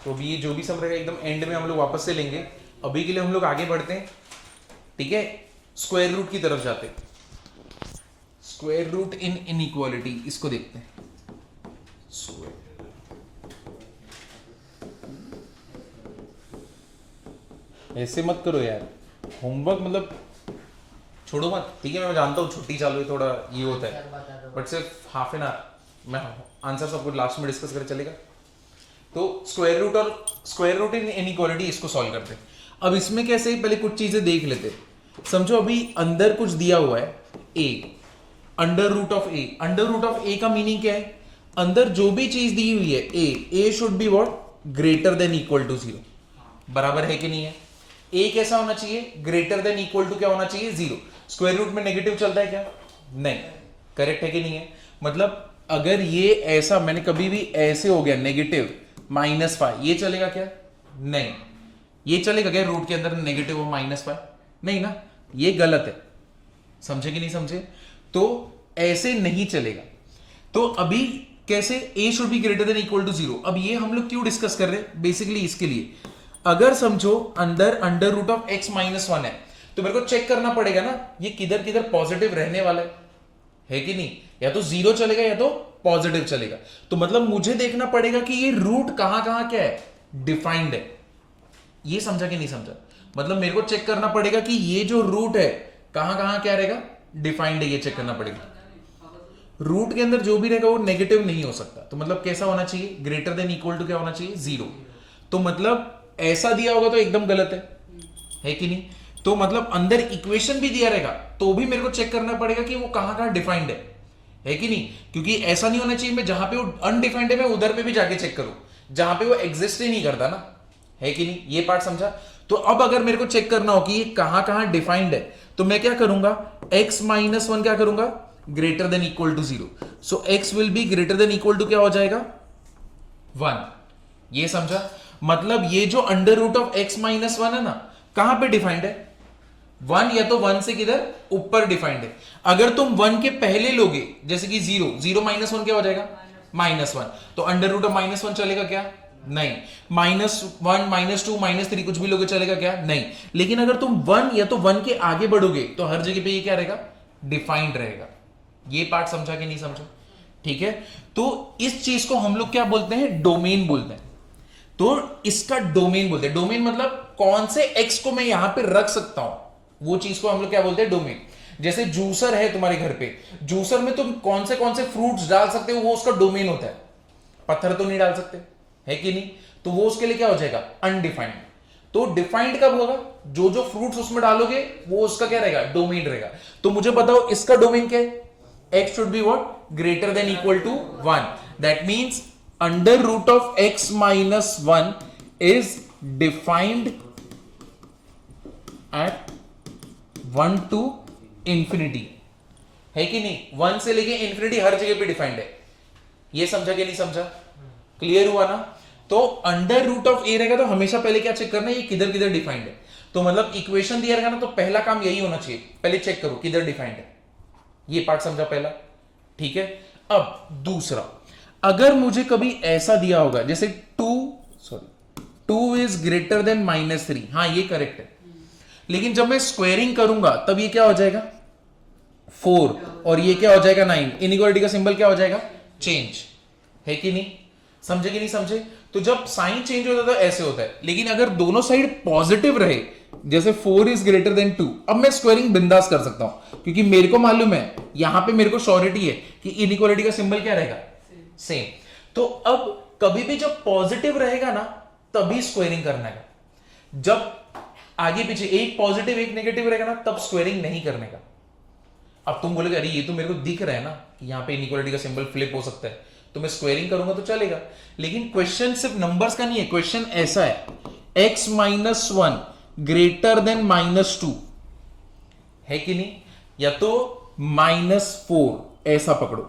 तो अभी ये जो भी सम रहेगा एकदम एंड में हम लोग वापस से लेंगे। अभी के लिए हम लोग आगे बढ़ते हैं, ठीक है, स्क्वायर रूट की तरफ जाते हैं। स्क्वायर रूट इन इनइक्वालिटी, इसको देखते हैं। स्क्वायर, ऐसे मत करो यार, होमवर्क मतलब छोड़ो मत, ठीक है। मैं जानता हूँ छुट्टी चालू है, थोड़ा ये होता है, बट सिर्फ हाफ एन आवर मैं आंसर सबको लास्ट में डिस्कस करें, चलेगा। तो स्क्वायर रूट और स्क्वायर रूट इन इनइक्वालिटी, इसको सॉल्व करते हैं। अब इसमें कैसे, पहले कुछ चीजें देख लेते हैं। समझो अभी अंदर कुछ दिया हुआ है a, under root of a। Under root of a का मीनिंग क्या है, अंदर जो भी चीज दी हुई है a should be what, greater than equal to 0। बराबर है कि नहीं है? a कैसा होना चाहिए, ग्रेटर देन इक्वल टू क्या होना चाहिए, 0। स्क्वायर रूट में नेगेटिव चलता है क्या, नहीं। करेक्ट है कि नहीं है? मतलब अगर ये ऐसा, मैंने कभी भी ऐसे हो गया नेगेटिव -5, ये चलेगा क्या, नहीं। ये चलेगा क्या रूट के अंदर नेगेटिव हो -5, नहीं ना, ये गलत है। समझे कि नहीं समझे? तो ऐसे नहीं चलेगा। तो अभी कैसे, a should be greater than equal to 0। अब ये हम लोग क्यों डिस्कस कर रहे हैं, बेसिकली इसके लिए। अगर समझो अंदर अंडर रूट ऑफ x -1 है, तो मेरे को चेक करना पड़ेगा ना ये किधर किधर पॉजिटिव रहने वाला है कि नहीं। या तो 0 चलेगा या तो पॉजिटिव चलेगा। तो मतलब मुझे देखना पड़ेगा कि ये रूट कहां कहां क्या है, डिफाइंड है। ये समझा कि नहीं समझा? मतलब मेरे को चेक करना पड़ेगा कि ये जो रूट है कहां कहां क्या रहेगा, डिफाइंड है, ये चेक करना पड़ेगा। रूट के अंदर जो भी रहेगा वो नेगेटिव नहीं हो सकता। तो मतलब कैसा होना चाहिए, ग्रेटर देन इक्वल टू क्या होना चाहिए, 0। तो मतलब ऐसा दिया होगा तो एकदम गलत है कि नहीं? तो मतलब अंदर इक्वेशन भी दिया रहेगा तो भी मेरे को चेक करना पड़ेगा कि वो कहां कहां डिफाइंड है कि नहीं। क्योंकि ऐसा नहीं होना चाहिए मैं जहां पे वो अनडिफाइंड है मैं उधर पे भी जाके चेक करूं, जहां पे वो एग्जिस्ट ही नहीं करता ना, है कि नहीं? ये पार्ट समझा? तो अब अगर मेरे को चेक करना हो कि ये कहां कहां डिफाइंड है, तो मैं क्या करूंगा, x -1 क्या करूंगा, greater than equal to 0। So x will be greater than equal to क्या हो जाएगा, 1। ये समझा? मतलब ये जो अंडर रूट ऑफ x -1 है ना, कहां पे डिफाइंड है, 1 या तो 1 से किधर ऊपर डिफाइंड है। अगर तुम 1 के पहले लोगे, जैसे कि 0 -1 क्या हो जाएगा, -1। तो अंडर रूट ऑफ -1 चलेगा क्या, नहीं। -1 -2 -3 कुछ भी लोगे चलेगा क्या, नहीं। लेकिन अगर तुम 1 या तो 1 के आगे बढ़ोगे तो हर जगह पे ये क्या रहेगा, डिफाइंड रहेगा। ये पार्ट समझा कि नहीं समझा? ठीक है। तो इस चीज को हम लोग क्या बोलते हैं, डोमेन बोलते हैं। तो इसका डोमेन बोलते हैं। डोमेन मतलब कौन से एक्स को मैं यहां पे रख सकता हूं, वो चीज को हम लोग क्या बोलते हैं, डोमेन। जैसे जूसर है तुम्हारे घर पे, जूसर में तुम कौन से फ्रूट्स डाल सकते हो, वो उसका डोमेन होता है। पत्थर तो नहीं डाल सकते, है कि नहीं? तो वो उसके लिए क्या हो जाएगा, अनडिफाइंड। तो डिफाइंड कब होगा, जो जो फ्रूट्स उसमें डालोगे वो उसका क्या रहेगा, डोमेन रहेगा। तो मुझे बताओ इसका डोमेन क्या है, x should be what, greater than equal to 1. that means under root of x minus 1 is defined at 1 to infinity, है कि नहीं? 1 से लेके इंफिनिटी हर जगह पे डिफाइंड है। ये समझा कि नहीं समझा? क्लियर हुआ ना? तो अंडर रूट ऑफ a रहेगा तो हमेशा पहले क्या चेक करना है, ये किधर किधर डिफाइंड है। तो मतलब इक्वेशन दिया रहेगा ना, तो पहला काम यही होना चाहिए, पहले चेक करो किधर डिफाइंड है। ये पार्ट समझा पहला, ठीक है। अब दूसरा, अगर मुझे कभी ऐसा दिया होगा जैसे 2 इज ग्रेटर देन -3, हाँ ये करेक्ट है। लेकिन जब मैं स्क्वेयरिंग करूंगा तब ये क्या हो जाएगा, 4, और ये क्या हो जाएगा, 9। इनइक्वालिटी का सिंबल क्या हो जाएगा, चेंज, है कि नहीं? समझे कि नहीं समझे? तो जब साइन चेंज होता है तो ऐसे होता है। लेकिन अगर दोनों साइड पॉजिटिव रहे, जैसे 4 इज ग्रेटर देन 2, अब मैं स्क्वेयरिंग बिंदास कर सकता हूं, क्योंकि मेरे को मालूम है, यहां पे मेरे को श्योरिटी है कि इनइक्वालिटी का सिंबल क्या रहेगा, सेम। तो अब कभी भी जब पॉजिटिव रहेगा ना, तभी स्क्वेयरिंग करना है। जब आगे पीछे एक पॉजिटिव एक नेगेटिव रहेगा ना, तब स्क्वेयरिंग नहीं करने का। अब तुम बोलोगे अरे ये तो मेरे को दिख रहा है ना कि यहां पे इनइक्वालिटी का सिंबल फ्लिप हो सकता है, तो मैं स्क्वेयरिंग करूंगा तो चलेगा। लेकिन क्वेश्चन सिर्फ नंबर्स का नहीं है, क्वेश्चन ऐसा है, x -1 ग्रेटर देन -2, है कि नहीं? या तो -4, ऐसा पकड़ो।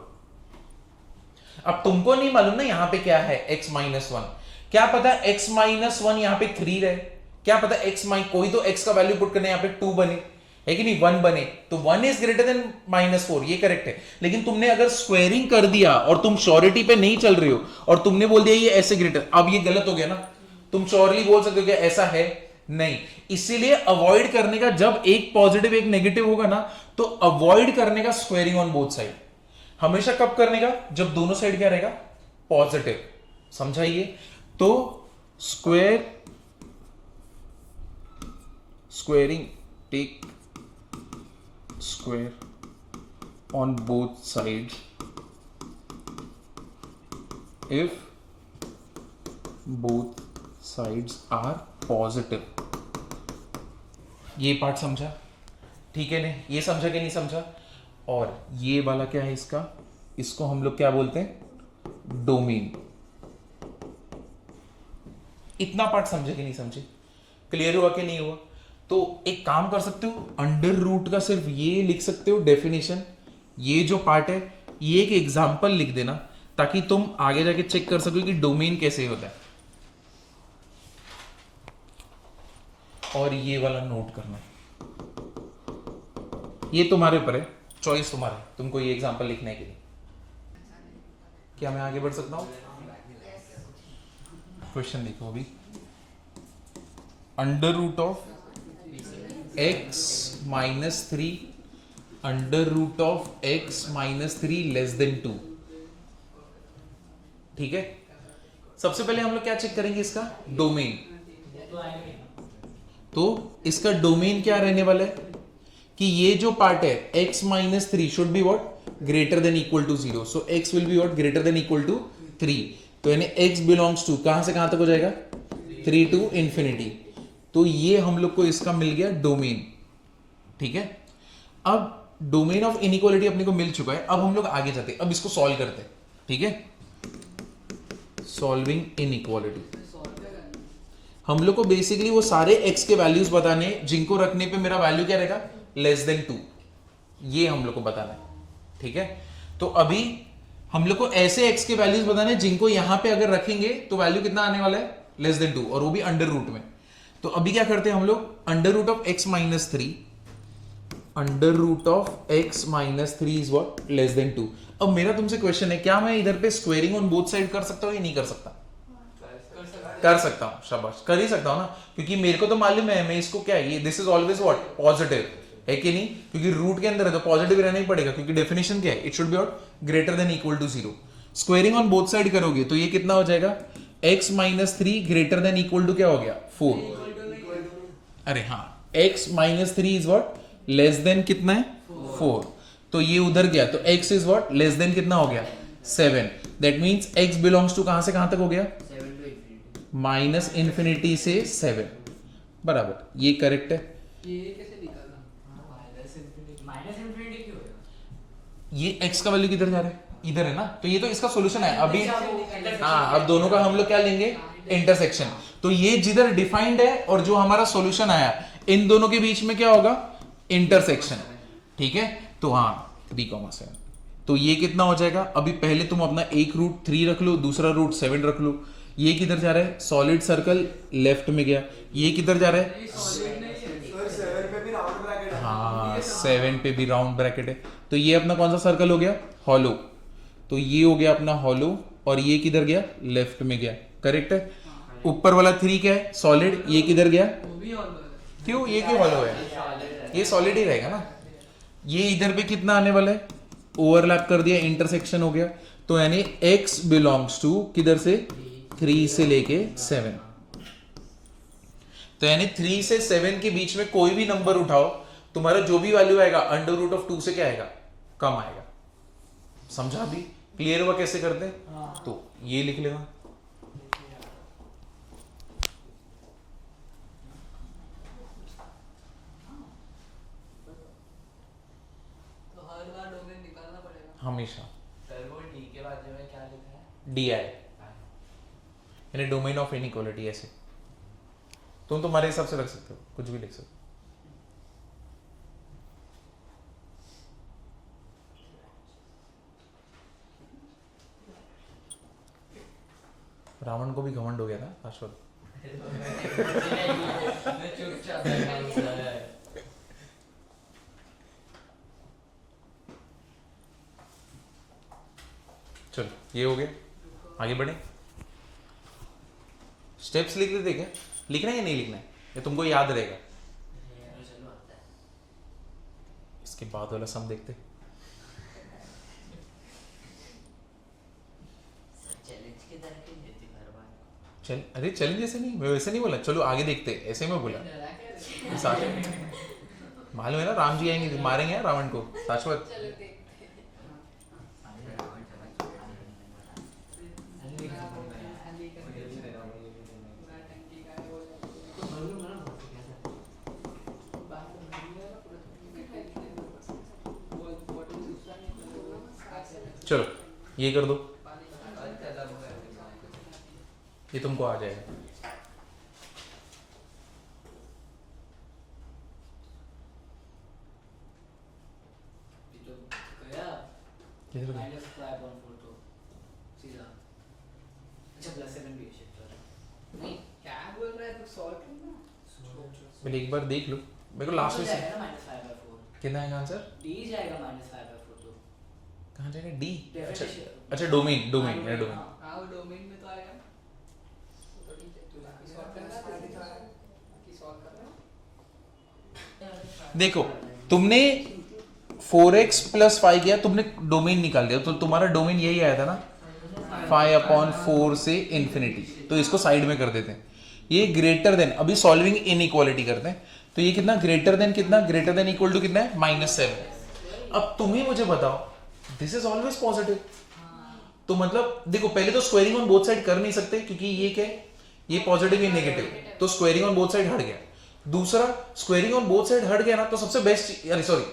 अब तुमको नहीं मालूम ना यहां पे क्या है, x -1, क्या पता x -1 यहां पे 3 रहे, क्या पता कोई तो x का वैल्यू पुट करने यहां पे 2 बने, है कि नहीं, 1 बने। तो 1 इज ग्रेटर देन -4, ये करेक्ट है। लेकिन तुमने अगर स्क्वेयरिंग कर दिया और तुम श्योरिटी पे नहीं चल रहे हो और तुमने बोल दिया ये ऐसे ग्रेटर, अब ये गलत हो गया ना। तुम श्योरली बोल सकते हो कि ऐसा है नहीं। इसीलिए अवॉइड करने का, जब एक पॉजिटिव एक नेगेटिव होगा ना, तो अवॉइड करने का स्क्वेयरिंग ऑन बोथ साइड। हमेशा कब करने का? जब दोनों साइड क्या रहेगा? पॉजिटिव। समझाइए? तो squaring, take square on both sides if both sides are positive। ये पार्ट समझा? ठीक है नहीं? ये समझा कि नहीं समझा? और ये वाला क्या है इसका? इसको हम लोग क्या बोलते हैं? डोमेन। इतना पार्ट समझे कि नहीं समझे? क्लियर हुआ कि नहीं हुआ? तो एक काम कर सकते हो, अंडर रूट का सिर्फ ये लिख सकते हो डेफिनेशन, ये जो पार्ट है ये एक एग्जांपल लिख देना, ताकि तुम आगे जाके चेक कर सको कि डोमेन कैसे होता है। और ये वाला नोट करना, ये तुम्हारे ऊपर है, चॉइस तुम्हारा है, तुमको ये एग्जांपल लिखने के लिए। क्या मैं आगे बढ़ सकता हूं? क्वेश्चन देखो अभी। Under root of x minus 3 under root of x minus 3 less than 2। ठीक है, सबसे पहले हम लोग क्या चेक करेंगे? इसका डोमेन। तो इसका डोमेन क्या रहने वाला है कि ये जो पार्ट है x minus 3 should be what? Greater than equal to 0। So x will be what? Greater than equal to 3। तो यानी x बिलोंग्स टू कहां से कहां तक हो जाएगा? 3 टू इंफिनिटी। तो ये हम लोग को इसका मिल गया डोमेन। ठीक है, अब डोमेन ऑफ इनइक्वालिटी अपने को मिल चुका है। अब हम लोग आगे जाते हैं, अब इसको सॉल्व करते हैं। ठीक है, सॉल्विंग इनइक्वालिटी। हम लोग को बेसिकली वो सारे x के वैल्यूज बताने, जिनको रखने पे मेरा वैल्यू क्या रहेगा? Less than 2। ये हम लोग को बताना है। ठीक है, तो अभी हम लोग को ऐसे x के वैल्यूज बताने जिनको यहां पे अगर रखेंगे तो वैल्यू कितना आने वाला है? लेस देन 2, और वो भी अंडर रूट में। तो अभी क्या करते हैं हम लोग? Under root of x minus 3, under root of x minus 3 is what? Less than 2। अब मेरा तुमसे क्वेश्चन है, क्या मैं इधर पे स्क्वेयरिंग ऑन बोथ साइड कर सकता हूं या नहीं कर सकता? कर सकता हूं, शाबाश, कर ही सकता हूं ना, क्योंकि मेरे को तो मालूम है मैं इसको क्या है, ये this is always what? Positive है कि नहीं? क्योंकि रूट के अंदर है तो पॉजिटिव रहना ही पड़ेगा, क्योंकि डेफिनेशन क्या है? It should be what? Greater than equal to 0। Squaring on both side करोगे तो ये कितना हो जाएगा? x minus 3 greater than equal to क्या हो गया? 4। अरे हाँ, x minus 3 is what? Less than कितना है? 4। तो ये उधर गया तो x is what? Less than कितना हो गया? 7। That means x belongs to कहां से कहां तक हो गया? माइनस इंफिनिटी से 7। बराबर, ये करेक्ट है। ये कैसे निकालना? माइनस इंफिनिटी क्यों है? ये x का वैल्यू किधर जा रहा है? इधर है ना, तो ये तो इसका सॉल्यूशन है अभी। हाँ, अब दोनों का हम लोग क्या लेंगे? इंटरसेक्शन। तो ये जिधर डिफाइंड है और जो हमारा सॉल्यूशन आया, इन दोनों के बीच में क्या होगा? इंटरसेक्शन। ठीक है, तो हाँ 3,7। तो ये कितना हो जाएगा? अभी पहले तुम अपना एक रूट 3 रख लो, दूसरा रूट 7 रख लो। ये किधर जा रहा है? सॉलिड सर्कल लेफ्ट में गया। ये किधर जा रहा है? हाँ, 7 पे भी राउंड ब्रैकेट है। तो ये अपना कौन सा सर्कल हो गया? हॉलो। तो ये हो गया अपना हॉलो, और ये किधर गया? लेफ्ट में गया। करेक्ट है। ऊपर वाला 3 क्या है? सॉलिड। ये किधर गया? क्यों? ये क्यों हॉलो है? ये सॉलिड ही रहेगा ना। ये इधर पे कितना आने वाला है? ओवरलैप कर दिया, इंटरसेक्शन हो गया। तो यानी x बिलोंग्स टू किधर से? 3 से लेके 7। तो यानी 3 से 7 के बीच में कोई भी नंबर उठाओ, तुम्हारा जो भी वैल्यू आएगा अंडर रूट ऑफ 2 से क्या आएगा? कम आएगा। समझा? भी क्लियर हुआ कैसे करते हैं? हाँ। तो ये लिख लेना। तो हर बार डोमेन निकालना पड़ेगा हमेशा। सर वो डी के बाजू में क्या लिखा है? डी आई, यानी डोमेन ऑफ इनइक्वालिटी। ऐसे तुम तुम्हारे हिसाब से रख सकते हो, कुछ भी लिख सकते हो। रावण को भी घमंड हो गया था शाश्वत। मैं चुपचाप बैठा हूँ सर। चलो ये हो गया, आगे बढ़े। स्टेप्स लिख लेते क्या? लिखना है या नहीं लिखना है, या तुमको याद रहेगा? चलो आता है। इसके बाद वाला सम देखते। चैलेंज की तरह क्यों देती हर बार? चल, अरे चैलेंज ऐसे नहीं, मैं वैसे नहीं बोला, चलो आगे देखते, ऐसे मैं बोला। मालूम है ना, राम जी आएंगे, मारेंगे रावण को, शाश्वत। चलो देखते हैं। अली का पूरा टंकी का वो बाहर भर लिया पूरा वो बॉटल दूसरा नहीं चलो ये कर दो, पानी ये तुमको आ जाएगा। तो गया कैसे करें? -5/4 तो सीधा। अच्छा +7 भी है शिफ्ट वाला। नहीं क्या बोल रहा है, तू सॉल्व करना। पहले एक बार देख लो, मेरे को लास्ट में से जाएगा ना -5/4 कितना आएगा आंसर? डी जाएगा -5/4 तो कहाँ जाएगा? डी। अच्छा Definition- अच्छा, डोमेन डोमेन है, डोमेन। हाँ। हाँ वो डोमेन में तो आएगा। तो ठीक है, तू बाकी सॉल्व करना, बाकी सॉल्व करना। देखो तुमने 4x + 5 किया, तुमने डोमेन निकाल दिया, तो तुम्हारा डोमेन यही आया था ना, 5/4 से इन्फिनिटी। तो इसको साइड में कर देते हैं। ये ग्रेटर देन, अभी सॉल्विंग इनइक्वालिटी करते हैं, तो ये कितना ग्रेटर देन, कितना ग्रेटर देन इक्वल टू कितना है? -7। अब तुम्हें मुझे बताओ, दिस इज ऑलवेज पॉजिटिव। तो मतलब देखो, पहले तो स्क्वायरिंग ऑन बोथ साइड कर नहीं सकते, क्योंकि ये क्या है, ये पॉजिटिव, ये नेगेटिव, तो स्क्वायरिंग ऑन बोथ साइड हट गया। दूसरा, स्क्वायरिंग ऑन बोथ साइड हट गया ना, तो सबसे बेस्ट, अरे sorry,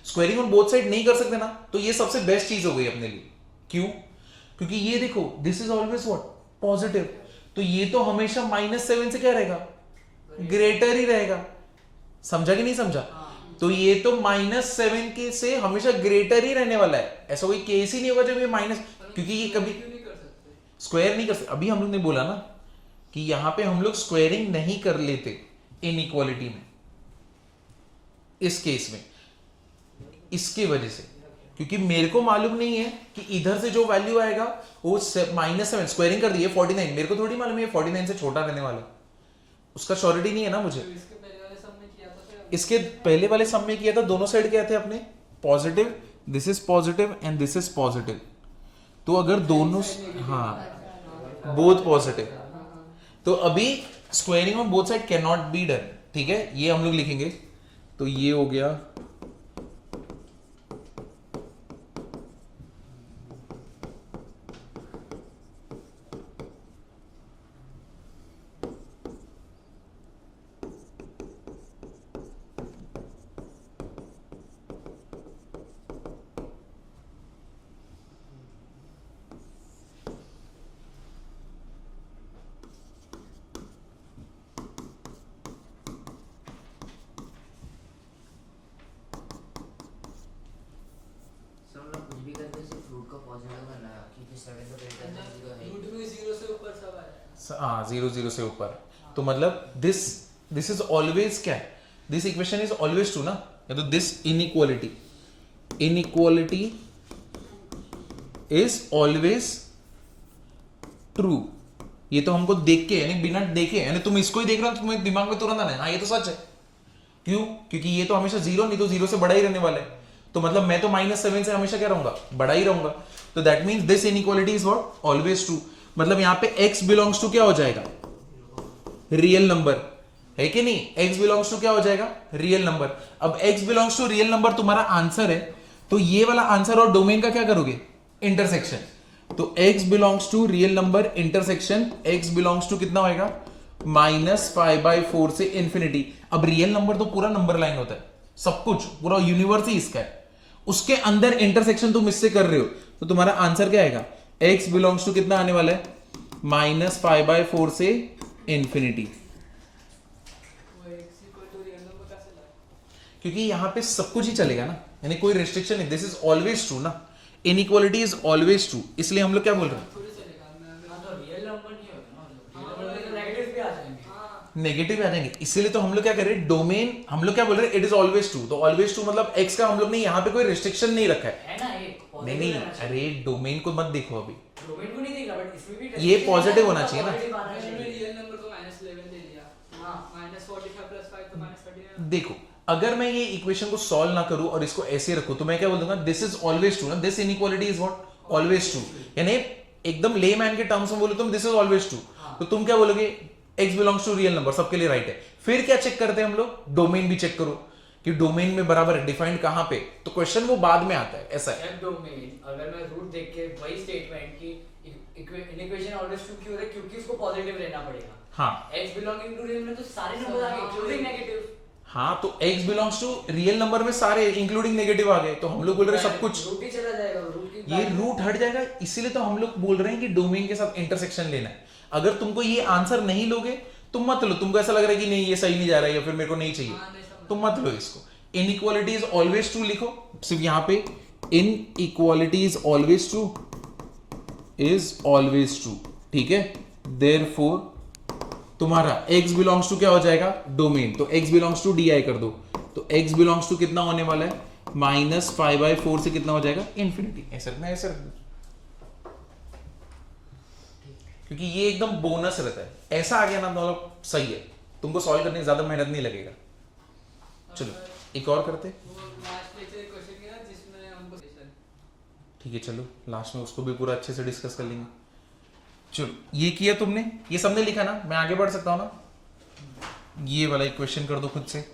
squaring on both side नहीं कर सकते ना, तो ये सबसे बेस्ट चीज हो गई अपने लिए। क्यों? क्योंकि ये देखो, this is always what? Positive. तो ये तो हमेशा -7 से क्या रहेगा? ग्रेटर ही रहेगा। समझा कि नहीं समझा? तो ये तो -7 के से हमेशा ग्रेटर ही रहने वाला है, ऐसा कोई केस ही नहीं होगा जब ये माइनस, क्योंकि ये कभी क्यों नहीं कर सकते? स्क्वायर नहीं कर सकते। अभी हम लोग ने बोला ना कि यहां पे हम लोग स्क्वायरिंग नहीं कर लेते इनइक्वालिटी में, इस केस में, इसके वजह से, क्योंकि मेरे को मालूम नहीं है कि इधर से जो वैल्यू आएगा वो -7, स्क्वायरिंग कर दी है 49, मेरे को थोड़ी मालूम है 49 से छोटा रहने वाला, उसका श्योरिटी नहीं है ना मुझे। तो इसके पहले वाले सब में किया था फिर इसके पहले वाले सम में किया था, दोनों साइड क्या थे अपने? Positive, this is positive and this is positive. तो अगर दोनों, हाँ बोथ पॉजिटिव, तो अभी squaring on both side can not be done, ठीक है, ये हम लोग लिखेंगे। तो ये हो गया सब लोग कुछ भी करके सिर्फ फ्रूट को पॉजिटिव करना है, क्योंकि 7 तो ग्रेटर देन 0 है। रूट भी 0 से ऊपर सब आया। हाँ 0 से ऊपर, तो मतलब दिस इज ऑलवेज क्या है, this equation is always true ना, या तो this inequality is always true. ये तो हमको देख के, यानी बिना देखे, यानी तुम इसको ही देख रहे हो तो तुम्हें दिमाग में तुरंत आना है, हाँ ये तो सच है। क्यों? क्योंकि ये तो हमेशा 0, नहीं तो 0 से बड़ा ही रहने वाला है, तो मतलब मैं तो -7 से हमेशा क्या रहूंगा? बड़ा ही रहूंगा। तो that means this inequality is what? Always true. मतलब यहाँ पे x बिलोंग्स टू क्या हो जाएगा? रियल नंबर, है कि नहीं? x बिलोंग्स टू क्या हो जाएगा? Real number. अब x belongs to real number तुम्हारा आंसर है, तो ये वाला आंसर और डोमेन का क्या करोगे? इंटरसेक्शन। तो x belongs to real number intersection x belongs to कितना होएगा? -5/4 से इन्फिनिटी। अब रियल नंबर तो पूरा नंबर लाइन होता है, सब कुछ पूरा यूनिवर्स ही इसका है, उसके अंदर इंटरसेक्शन तुम इससे कर रहे हो, तो तुम्हारा आंसर क्या आएगा? x बिलोंग्स टू कितना आने वाला है? -5/4 से इन्फिनिटी। वो x equal to real number कैसे लाया? क्योंकि यहां पे सब कुछ ही चलेगा ना, यानी कोई रेस्ट्रिक्शन नहीं, दिस इज ऑलवेज ट्रू ना, इनइक्वालिटी इज ऑलवेज ट्रू, इसलिए हम लोग क्या बोल रहे हैं? थोड़ी चलेगा मैं हाँ तो रियल नंबर नहीं होगा ना, रियल नंबर तो नेगेटिव भी आ जाएंगे। हाँ नेगेटिव आ जाएंगे, इसीलिए तो हम लोग क्या कर रहे हैं? डोमेन, हम लोग क्या बोल रहे हैं? It is always true. तो ऑलवेज ट्रू मतलब x का हम लोग ने यहाँ पे कोई रेस्ट्रिक्शन नहीं रखा है। है ना एक नहीं नहीं, अरे डोमेन को मत देखो अभी, डोमेन को नहीं देख रहा, बट इसमें भी ये positive होना चाहिए ना। Positive आना मैं चाहिए। रियल नंबर हाँ -45 + 5 तो -39 देखो अगर मैं ये इक्वेशन को सॉल्व ना करूं और इसको ऐसे रखूं तो मैं क्या बोल दूंगा, दिस इज ऑलवेज ट्रू ना, this inequality is what always true, यानी एकदम लेमैन के टर्म्स में बोलो तुम दिस इज ऑलवेज ट्रू, तो तुम क्या बोलोगे x belongs to real number, सबके लिए राइट है। फिर क्या चेक करते हैं हम लोग, डोमेन भी चेक करो कि डोमेन में बराबर है, डिफाइंड कहां पे, तो क्वेश्चन वो बाद में आता है, ऐसा है। जब डोमेन अगर मैं रूट देख के वही स्टेटमेंट की इक्वेशन ऑलवेज ट्रू क्यों है, क्योंकि उसको पॉजिटिव रहना पड़ेगा। हाँ x बिलोंगिंग टू रियल में तो सारे नंबर आ गए इंक्लूडिंग नेगेटिव। हाँ, तो x belongs to real number में सारे इंक्लूडिंग नेगेटिव आ गए, तो हम लोग बोल रहे हैं सब कुछ, रूट ही चला जाएगा, रूट की ये रूट हट जाएगा, इसीलिए तो हम लोग बोल रहे हैं कि डोमेन के साथ इंटरसेक्शन लेना है। अगर तुमको ये आंसर नहीं लोगे तुम मत लो, तुमको ऐसा लग रहा है कि नहीं ये सही नहीं जा रहा है या फिर मेरे को नहीं चाहिए, तुम मत लो इसको। इनइक्वालिटी इज ऑलवेज ट्रू लिखो, सिर्फ यहां पे inequality is always true, is always true, ठीक है। देयरफॉर तुम्हारा x बिलोंग्स टू क्या हो जाएगा, डोमेन, तो x बिलोंग्स टू di कर दो, तो x बिलोंग्स टू कितना होने वाला है, -5/4 से कितना हो जाएगा, इंफिनिटी। ऐसा रखना, ऐसा रखना, क्योंकि ये एकदम बोनस रहता है, ऐसा आ गया ना मतलब सही है, तुमको सॉल्व करने की ज्यादा मेहनत नहीं लगेगा। चलो एक और करते, वो लास्ट लेक्चर क्वेश्चन किया जिसमें हमको ठीक है चलो लास्ट में उसको भी पूरा अच्छे से डिस्कस कर लेंगे। चलो ये किया तुमने, ये सबने लिखा ना, मैं आगे बढ़ सकता हूँ ना, ये वाला इक्वेशन कर दो खुद से।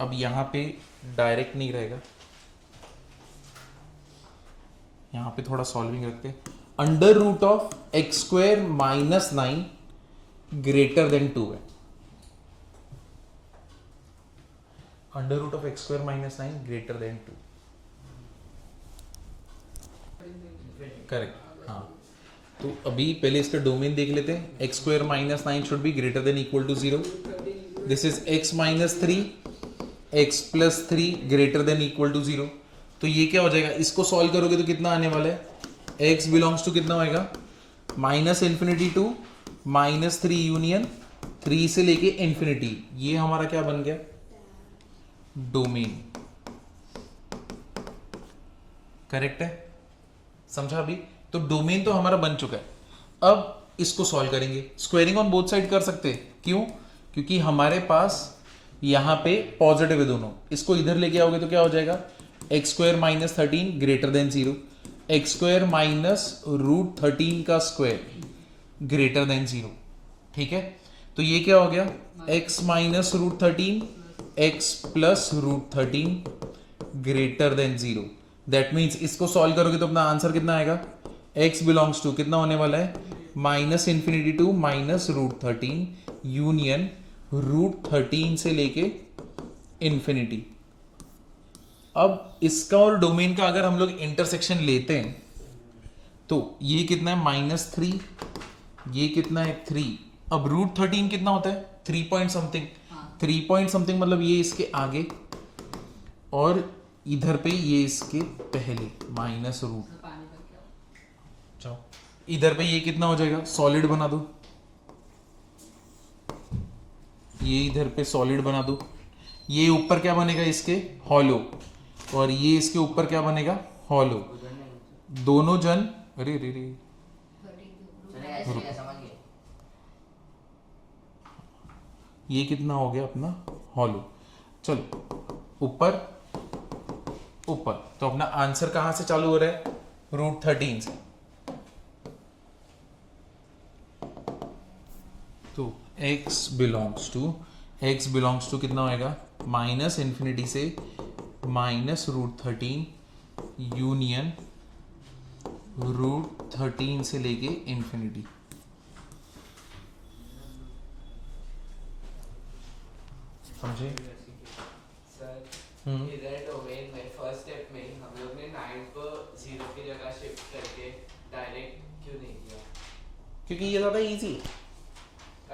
अब यहाँ पे डायरेक्ट नहीं रहेगा, यहाँ पे थोड़ा सॉल्विंग रखते, √(x²- 9) ग्रेटर देन 2 है, √(x²- 9) ग्रेटर देन 2, करेक्ट। हाँ तो अभी पहले इसका डोमेन देख लेते हैं, x² - 9 should be greater than equal to 0, this is x - 3 x + 3 greater than equal to 0, तो ये क्या हो जाएगा, इसको सॉल्व करोगे तो कितना आने वाला है, x बिलोंग्स टू कितना होएगा, -∞ टू -3 यूनियन 3 से लेके इंफिनिटी, ये हमारा क्या बन गया, डोमेन, करेक्ट है, समझा अभी। तो डोमेन तो हमारा बन चुका है, अब इसको सॉल्व करेंगे, स्क्वायरिंग ऑन बोथ साइड कर सकते हैं, क्यों, क्योंकि हमारे पास यहां पे पॉजिटिव है दोनों, इसको इधर लेके आओगे तो क्या हो जाएगा, x² - 13 ग्रेटर देन 0, x² - √13 का स्क्वायर ग्रेटर देन 0, ठीक है। तो ये क्या हो गया, x - √13 x + √13 greater than 0, that means इसको सॉल्व करोगे तो अपना आंसर कितना आएगा, x बिलोंग्स टू कितना होने वाला है, -∞ टू -√13 यूनियन √13 से लेके इंफिनिटी। अब इसका और डोमेन का अगर हम लोग इंटरसेक्शन लेते हैं तो ये कितना है, -3, ये कितना है 3, अब √13 कितना होता है, 3 पॉइंट समथिंग, 3 पॉइंट समथिंग मतलब ये इसके आगे और इधर पे ये इसके पहले -√, पानी भर के आओ। जाओ इधर पे ये कितना हो जाएगा, सॉलिड बना दो, ये इधर पे सॉलिड बना दो, ये ऊपर क्या बनेगा इसके, हॉलो, और ये इसके ऊपर क्या बनेगा, हॉलो, दोनों जन, अरे रे रे, चले ऐसे लिखा, समझ गए, ये कितना हो गया अपना हॉलो, चलो ऊपर ऊपर, तो अपना आंसर कहां से चालू हो रहा है, √13 से, तो x बिलोंग्स टू कितना होएगा, -∞ से -√13 यूनियन √13 से लेके इंफिनिटी। समझे? सर इधर डोमेन में फर्स्ट स्टेप में हम लोग ने 9 को 0 की जगह शिफ्ट करके डायरेक्ट क्यों नहीं किया? क्योंकि ये ज्यादा इजी है,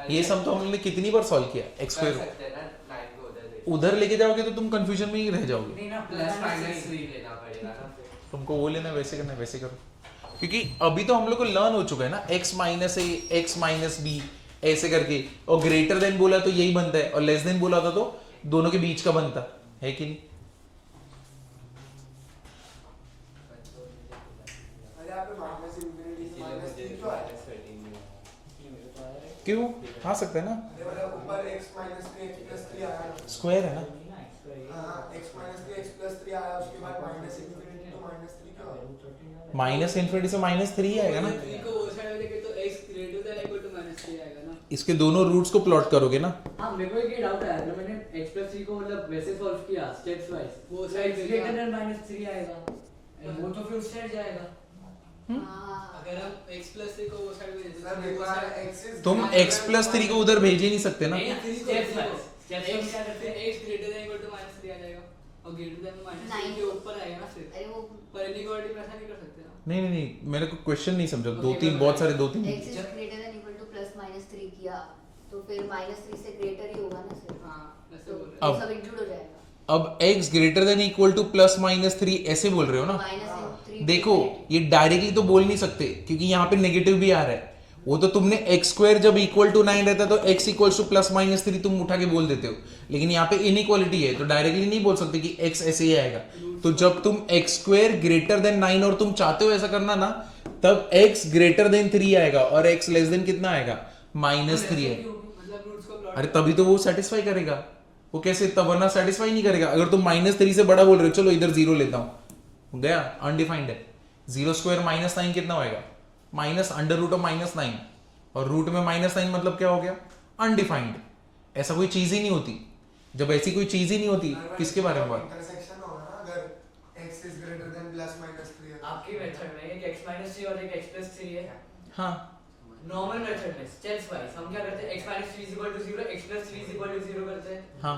ये सम तो हमने कितनी बार सॉल्व किया, x² कर सकते हैं ना 9 को उधर उधर लेके जाओगे तो तुम कंफ्यूजन में ही रह जाओगे, नहीं ना, +-3 लेना पड़ेगा ना फिर। तुमको वो लेना वैसे करना है वैसे करो, क्योंकि अभी तो हम लोग को लर्न हो चुका है ना, x - a x - b ऐसे करके, और ग्रेटर देन बोला तो यही बनता है, और लेस देन बोला था तो दोनों के बीच का बनता है कि नहीं। इसीलिए मुझे -13 में क्यों आ सकता है ना, ये वाला ऊपर x minus 3 x plus 3 आया ना, स्क्वायर है ना, हाँ x minus 3 x plus 3 आया, उसके बाद minus infinity to minus 3 क्या होगा? माइनस इन्फिनिटी से माइनस 3 आएगा ना। 3 को वो साइड में लेके तो x greater than equal to -3 आएगा ना। इसके दोनों रूट्स को प्लॉट करोगे ना, हाँ मेरे को एक डाउट आया, जब मैंने x plus 3 को मतलब वैसे सॉल्व किया स्टेप्स वाइज, वो तो side x में greater क्या? than -3 आएगा, वो तो फिर उस साइड जाएगा। अगर हम x plus 3 को वो साइड में देते सर देखो यार x is तुम greater x than प्लस 3 को उधर भेज ही नहीं सकते ना। नहीं, steps wise, steps में क्या करते हैं? x greater than equal to -3 आ जाएगा और greater than -3 Nine. के ऊपर आएगा ना फिर। अरे वो पर इनइक्वालिटी में ऐसा नहीं कर सकते ना। नहीं नहीं नहीं, मेरे को क्वेश्चन नहीं समझा, दो Okay, तीन but- बहुत सारे दो तीन। x is greater than equal to plus minus 3 किया तो फिर -3 से greater ही होगा ना सिर्फ। हाँ ऐसे तो बोल रहे अब- ये सब इंक्लूड हो जाएगा। अब x greater than equal two plus minus 3 ऐसे बोल रहे हो ना। -3 देखो ये डायरेक्टली तो बोल नहीं सकते क्योंकि यहाँ पे नेगेटिव भी आ रहा है, वो तो तुमने एक्स स्क्वायर जब इक्वल टू 9 रहता है तो x equal two plus minus 3 तुम उठा के बोल देते हो, लेकिन यहाँ पे इनइक्वालिटी है तो डायरेक्टली नहीं बोल सकते कि x ऐसे ही आएगा। तो जब तुम x स्क्वायर ग्रेटर देन 9 और तुम चाहते हो ऐसा करना ना, तब x ग्रेटर देन 3 आएगा और x लेस देन कितना आएगा, -3 है। मतलब रूट्स को प्लॉट अरे तभी तो वो सेटिस्फाई करेगा, वो कैसे, तब वरना सेटिस्फाई नहीं करेगा। अगर तुम -3 से बड़ा बोल रहे हो, चलो इधर 0 लेता हूं, गया अनडिफाइंड है। 0 स्क्वायर -9 कितना होएगा, माइनस अंडर रूट ऑफ -9, और रूट में -9 मतलब क्या हो गया, अनडिफाइंड। ऐसा कोई चीज ही नहीं होती, जब ऐसी कोई चीज ही नहीं होती किसके बारे में बात। इंटरसेक्शन होगा ना, अगर x is greater than plus minus 3 है। आपकी मेथड में एक x minus 3 और एक x plus 3 है। हाँ नॉर्मल मेथड में स्टेप्स वाइज हम क्या करते हैं, x minus 3 is equal to 0, x plus 3 is equal to 0 करते हैं। हाँ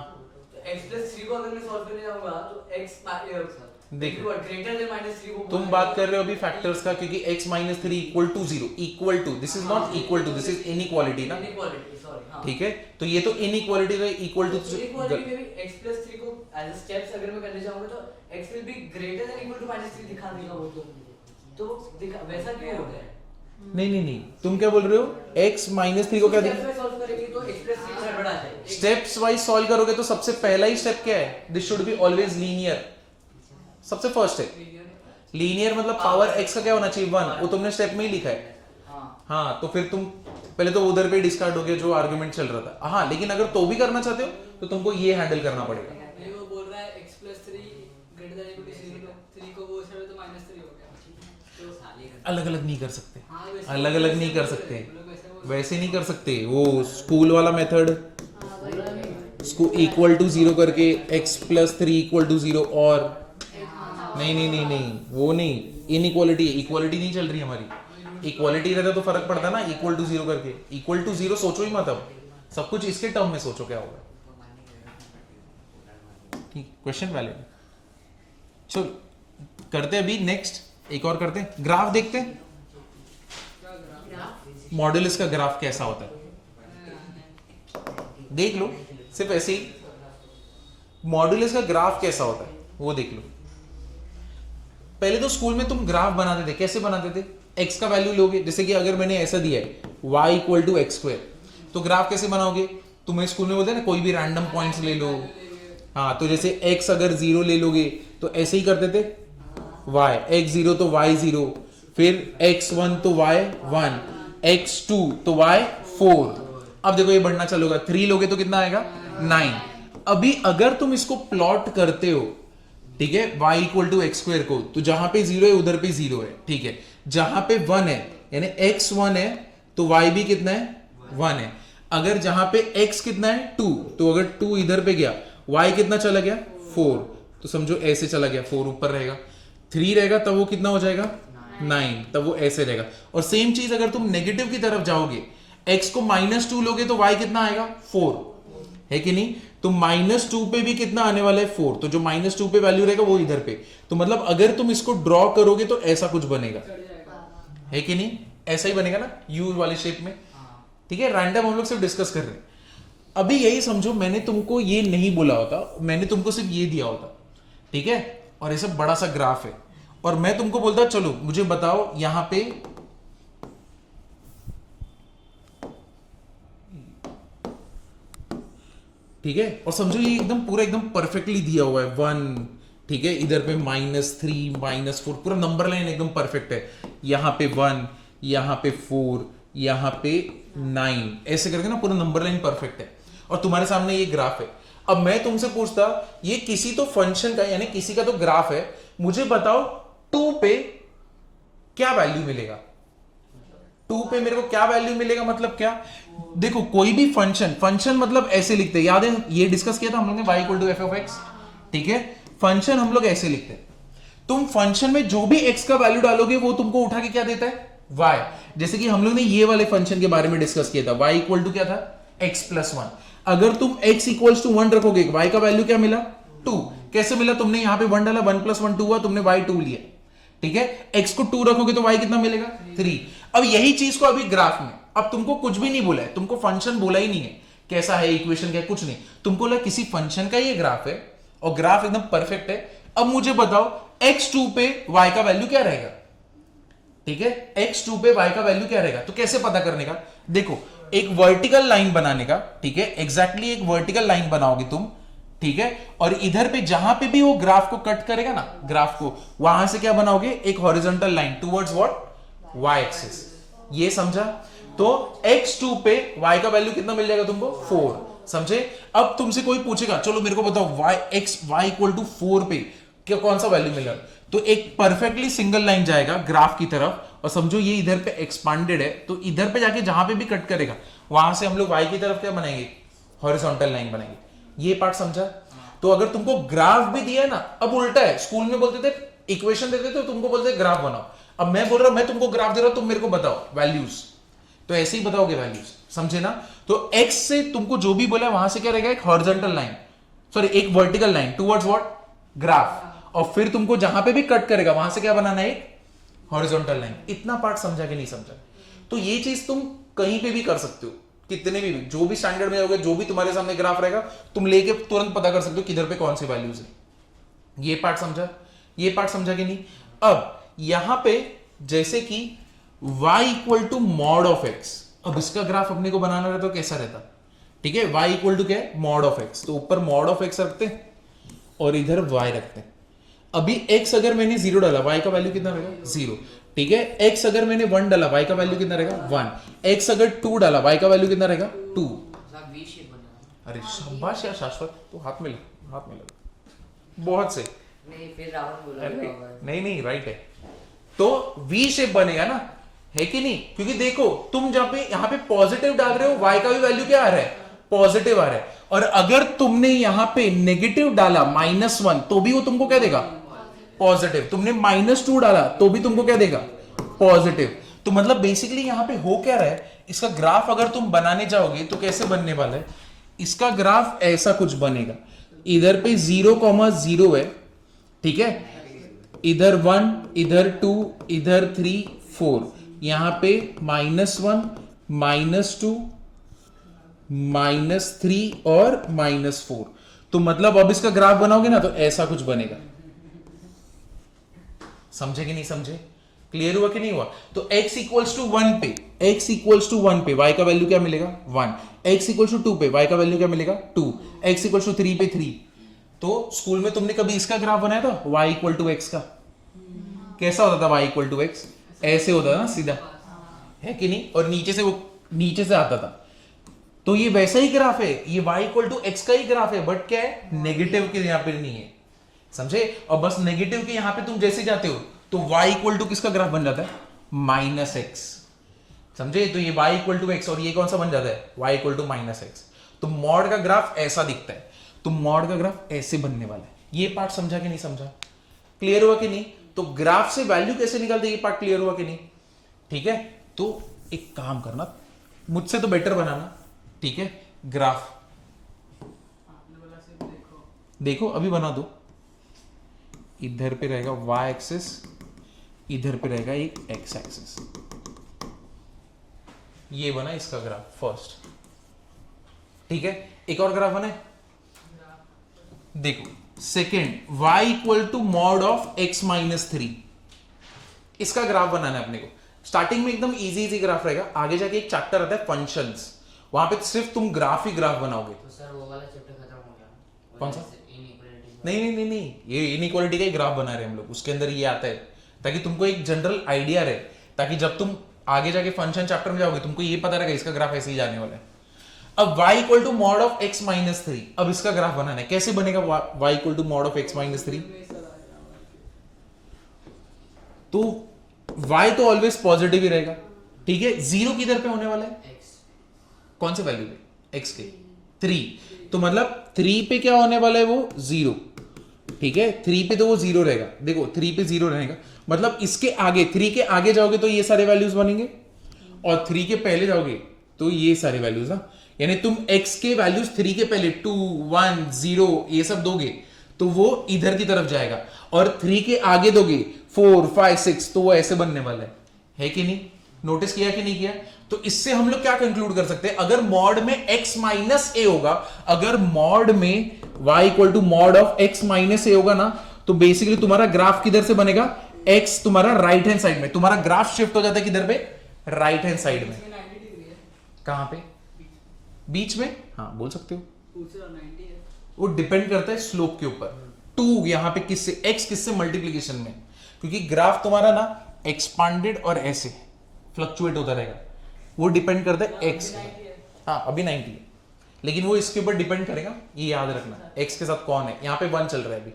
तो x plus 3 को अगर मैं सॉल्व करने जाऊंगा तो x देखो, ग्रेटर देन -3 को तुम बात कर रहे हो अभी फैक्टर्स का, क्योंकि x - 3 equal to 0 equal to, this is not equal to, this is inequality ना, इनइक्वालिटी, सॉरी हाँ। ठीक है। तो ये तो इनइक्वालिटी का इक्वल टू, इनइक्वालिटी में भी x plus 3 को एज स्टेप्स अगर मैं करने जाऊंगा तो x will be greater than equal to -3 दिखा देगा वो तो दिखा, वैसा क्यों हो रहा है? नहीं, तुम क्या बोल रहे हो, x - 3 को क्या स्टेप्स में सॉल्व करेंगे तो x plus 3 गड़बड़ आ जाएगा। स्टेप्स वाइज सॉल्व करोगे तो सबसे पहला ही स्टेप क्या है, this should be always linear. सबसे फर्स्ट है लीनियर, मतलब पावर x का क्या होना चाहिए 1, वो तुमने स्टेप में ही लिखा है। हाँ हाँ तो फिर तुम पहले तो उधर पे डिस्कार्ड हो गया जो आर्गुमेंट चल रहा था। हाँ लेकिन अगर तो भी करना चाहते हो तो तुमको ये हैंडल करना पड़ेगा। ये वो बोल रहा है x plus 3 greater than equal to 0 3 को वो साइड में तो -3 हो गया। तो अलग अलग नहीं कर सकते, हाँ वैसे अलग अलग नहीं कर सकते, हम लोग वैसे बोल वैसे नहीं कर सकते। वो स्कूल वाला मेथड, हाँ वही इसको इक्वल टू 0 करके x + 3 इक्वल टू 0, और नहीं वो नहीं, इनइक्वालिटी है, इक्वालिटी नहीं चल रही हमारी। इक्वालिटी रहता तो फर्क पड़ता ना, इक्वल टू 0 करके, इक्वल टू 0 सोचो ही मत, अब सब कुछ इसके टर्म में सोचो क्या होगा। ठीक, क्वेश्चन वैलिड। चलो करते हैं अभी नेक्स्ट, एक और करते हैं, ग्राफ देखते हैं मॉड्यूलस का ग्राफ कैसा होता है, देख लो सिर्फ ऐसे ही, मॉड्यूलस का ग्राफ कैसा होता है वो देख लो। पहले तो स्कूल में तुम ग्राफ बनाते थे, कैसे बनाते थे, x का वैल्यू लोगे, जैसे कि अगर मैंने ऐसा दिया है y = x², तो ग्राफ कैसे बनाओगे, तुम्हें स्कूल में बोलते हैं ना कोई भी रैंडम पॉइंट्स ले लो। हाँ तो जैसे x अगर 0 ले लोगे तो ऐसे ही करते थे, y x0 तो y0, फिर x1 तो y1, x2 तो y4। अब देखो ये बढ़ना चलोगा, 3 लोगे तो कितना आएगा 9। अभी अगर तुम इसको प्लॉट करते हो, ठीक है, y = x² को, तो जहां पे 0 है उधर पे 0 है, ठीक है, जहां पे 1 है यानी x1 है तो y भी कितना है 1 है। अगर जहां पे x कितना है 2, तो अगर 2 इधर पे गया, y कितना चला गया 4, तो समझो ऐसे चला गया, 4 ऊपर रहेगा, 3 रहेगा तब वो कितना हो जाएगा 9, तब वो ऐसे रहेगा। और सेम चीज अगर तुम नेगेटिव की तरफ जाओगे, x को -2 लोगे तो y कितना आएगा 4, है कि नहीं, तो -2 पे भी कितना आने वाला है 4, तो जो -2 पे वैल्यू रहेगा वो इधर पे, तो मतलब अगर तुम इसको ड्रॉ करोगे तो ऐसा कुछ बनेगा, है कि नहीं, ऐसा ही बनेगा ना यू वाले शेप में, ठीक है। रैंडम हम लोग सिर्फ डिस्कस कर रहे हैं। अभी यही समझो मैंने तुमको ये नहीं बोला होता, मैंने तुमको सिर्फ ये दिया होता, ठीक है, और ऐसा बड़ा सा ग्राफ है, और मैं तुमको बोलता चलो मुझे बताओ यहां पे ठीक है, और समझो ये एकदम पूरा एकदम परफेक्टली दिया हुआ है 1, ठीक है, इधर पे -3 -4 पूरा नंबर लाइन एकदम परफेक्ट है, यहाँ पे 1, यहाँ पे 4, यहाँ पे 9, ऐसे करके ना पूरा नंबर लाइन परफेक्ट है और तुम्हारे सामने ये ग्राफ है। अब मैं तुमसे पूछता, ये किसी तो फंक्शन का यानी किसी का तो ग्राफ है, मुझे बताओ 2 पे क्या वैल्यू मिलेगा। 2 पे मेरे को क्या वैल्यू मिलेगा, मतलब क्या, देखो कोई भी फंक्शन मतलब ऐसे लिखते हैं, याद है ये डिस्कस किया था हम लोग ने, y = f of x, ठीक है। फंक्शन हम लोग ऐसे लिखते हैं, तुम फंक्शन में जो भी x का वैल्यू डालोगे वो तुमको उठा के क्या देता है, y। जैसे कि हम लोग ने ये वाले फंक्शन के बारे में डिस्कस किया था, y = क्या था, x + 1। अगर तुम x = 1 रखोगे, y का वैल्यू क्या मिला, 2। कैसे मिला, तुमने यहां पे 1 डाला, 1 + 1 2 हुआ, तुमने y 2 लिया, ठीक है। x को 2 रखोगे तो y कितना मिलेगा, 3। अब यही चीज को अभी ग्राफ में, अब तुमको कुछ भी नहीं बोला है, तुमको फंक्शन बोला ही नहीं है, कैसा है इक्वेशन क्या, कुछ नहीं, तुमको बोला किसी फंक्शन का ये ग्राफ है और ग्राफ एकदम परफेक्ट है। अब मुझे बताओ x2 पे y का वैल्यू क्या रहेगा, ठीक है, x2 पे y का वैल्यू क्या रहेगा। तो कैसे पता करने का, देखो एक वर्टिकल लाइन बनाने का, ठीक है, एग्जैक्टली एक वर्टिकल लाइन बनाओगे तुम, ठीक है, और इधर पे जहां पे भी वो ग्राफ को कट करेगा ना, ग्राफ को, वहां से क्या बनाओगे, एक horizontal line towards what, y axis. ये समझा। तो x2 पे y का वैल्यू कितना मिल जाएगा तुमको, 4, समझे। अब तुमसे कोई पूछेगा, चलो मेरे को बताओ y = 4 पे क्या कौन सा वैल्यू मिलेगा, तो एक परफेक्टली सिंगल लाइन जाएगा ग्राफ की तरफ, और समझो ये इधर पे एक्सपांडेड है, तो इधर पे जाके जहां पे भी कट करेगा वहां से हम लोग y की तरफ क्या बनाएंगे, हॉरिजॉन्टल लाइन बनाएंगे। ये पार्ट समझा। तो अगर तुमको ग्राफ भी दिया है ना, अब उल्टा है, स्कूल में बोलते थे इक्वेशन देते थे, तुमको बोलते थे ग्राफ बनाओ, अब मैं बोल रहा हूं मैं तुमको ग्राफ दे रहा हूं, तुम मेरे को बताओ वैल्यूज, तो ऐसे ही बताओगे वैल्यूज, समझे ना। तो x से तुमको जो भी बोला वहां से क्या रहेगा, एक हॉरिजॉन्टल लाइन, सॉरी एक vertical line towards what, graph, और फिर तुमको जहां पे भी कट करेगा वहां से क्या बनाना है, एक हॉरिजॉन्टल लाइन। इतना पार्ट समझा कि नहीं समझा। तो ये चीज तुम कहीं पे भी कर सकते हो, कितने भी, जो भी स्टैंडर्ड में होगा, जो भी तुम्हारे सामने ग्राफ रहेगा, तुम लेके तुरंत पता कर सकते हो किधर पे कौन सी वैल्यूज है। ये पार्ट समझा, ये पार्ट समझा कि नहीं। अब यहां पे जैसे कि y = mod of x, अब इसका ग्राफ अपने को बनाना रहता तो कैसा रहता, ठीक है, y = क्या है, mod of x, तो ऊपर mod of x रखते हैं और इधर y रखते हैं। अभी x अगर मैंने 0 डाला, y का वैल्यू कितना रहेगा, 0, ठीक है। x अगर मैंने 1 डाला, y का वैल्यू कितना रहेगा, 1। x अगर 2 डाला, y का वैल्यू कितना रहेगा, 2। सब वी शेप बना। अरे शाबाश यार शाश्वत, तो हाथ में लगा, बहुत से। नहीं फिर राहुल बोला होगा। नहीं राइट है, तो वी शेप बनेगा ना, है कि नहीं। क्योंकि देखो तुम जब पे यहाँ पे पॉजिटिव डाल रहे हो, y का भी वैल्यू क्या आ रहा है, पॉजिटिव आ रहा है, और अगर तुमने यहाँ पे नेगेटिव डाला -1, तो भी वो तुमको क्या देगा, पॉजिटिव। तुमने -2 डाला तो भी तुमको क्या देगा, पॉजिटिव। तो मतलब बेसिकली यहाँ पे हो क्या रहा है, इसका ग्राफ अगर तुम बनाने जाओगे तो कैसे बनने वाला है, इसका ग्राफ ऐसा कुछ बनेगा। इधर पे 0,0 है, ठीक है, इधर 1, इधर 2, इधर 3, 4, यहां पे -1, -2, -3 और -4। तो मतलब अब इसका ग्राफ बनाओगे ना तो ऐसा कुछ बनेगा। समझे कि नहीं समझे, क्लियर हुआ कि नहीं हुआ। तो x = 1 पे, x = 1 पे y का वैल्यू क्या मिलेगा, 1। x = 2 पे y का वैल्यू क्या मिलेगा, 2। x = 3 पे 3। तो स्कूल में तुमने कभी इसका ग्राफ बनाया था, y = x का, कैसा होता था, y = x ऐसे होता था ना, सीधा, है कि नहीं, और नीचे से वो नीचे से आता था। तो ये वैसा ही ग्राफ है, ये y = x का ही ग्राफ है, बट क्या है, नेगेटिव के यहाँ पे नहीं है, समझे। और बस नेगेटिव के यहाँ पे तुम जैसे जाते हो तो y = किसका ग्राफ बन जाता है, -x, समझे। तो ये y = x और ये कौन सा बन जाता है, y = -x। तो मॉड का ग्राफ ऐसा दिखता है, तो मॉड का ग्राफ ऐसे बनने वाला है। ये पार्ट समझा कि नहीं समझा, क्लियर हुआ कि नहीं। तो ग्राफ से वैल्यू कैसे निकालते, ये पार्ट क्लियर हुआ कि नहीं, ठीक है। तो एक काम करना, मुझसे तो बेटर बनाना, ठीक है, ग्राफ आपने बोला सिर्फ देखो, देखो अभी बना दो। इधर पे रहेगा y एक्सिस, इधर पे रहेगा एक x एक्सिस। ये बना इसका ग्राफ फर्स्ट, ठीक है। एक और ग्राफ बने, देखो second, y = mod of x - 3। इसका ग्राफ बनाना है अपने को। स्टार्टिंग में एकदम इजी ग्राफ रहेगा, आगे जाके एक चैप्टर आता है फंक्शंस, वहां पे सिर्फ तुम ग्राफ ही ग्राफ बनाओगे। तो सर वो वाला चैप्टर खत्म हो गया, कौन सा? इनइक्वालिटी। नहीं, ये इनइक्वालिटी का ही ग्राफ बना रहे हैं हम लोग, उसके अंदर ये आता है ताकि तुमको एक जनरल आइडिया रहे, ताकि जब तुम आगे जाके फंक्शन चैप्टर में जाओगे तुमको ये पता रहेगा इसका ग्राफ ऐसे ही जाने वाला है। अब y equal to mod of x minus 3, अब इसका ग्राफ बनाना है। कैसे बनेगा y equal to mod of x minus 3? तो y तो ऑलवेज पॉजिटिव ही रहेगा, ठीक है। जीरो किधर पे होने वाला है? x कौन से वैल्यू पे? x के 3, तो मतलब 3 पे क्या होने वाला है? वो 0, ठीक है। 3 पे तो वो 0 रहेगा, देखो 3 पे 0 रहेगा, मतलब इसके आगे 3 के आगे जाओगे तो ये सारे वैल्यूज बनेंगे, और 3 के पहले जाओगे तो ये सारे वैल्यूज ना, यानी तुम x के वैल्यूज 3 के पहले 2 1 0 ये सब दोगे तो वो इधर की तरफ जाएगा, और 3 के आगे दोगे 4 5 6 तो वो ऐसे बनने वाला है कि नहीं? नोटिस किया कि नहीं किया? तो इससे हम लोग क्या कंक्लूड कर सकते हैं? अगर मॉड में x माइनस ए होगा, अगर मॉड में y equal to mod of x minus A होगा ना, तो बेसिकली तुम्हारा ग्राफ किधर से बनेगा? x तुम्हारा राइट हैंड साइड में, तुम्हारा ग्राफ शिफ्ट हो जाता है किधर पे? राइट हैंड साइड में। 90 डिग्री है कहां पे? बीच में, हाँ बोल सकते हो। पूछ रहा 90 है। वो डिपेंड करता है स्लोप के ऊपर। 2 यहां पे किससे? x किससे मल्टीप्लीकेशन में, क्योंकि ग्राफ तुम्हारा ना एक्सपांडेड और ऐसे फ्लक्चुएट होता रहेगा, वो डिपेंड करता है x। हाँ अभी 90 है, लेकिन वो इसके ऊपर डिपेंड करेगा, ये याद रखना x के साथ कौन है। यहाँ पे 1 चल रहा है अभी,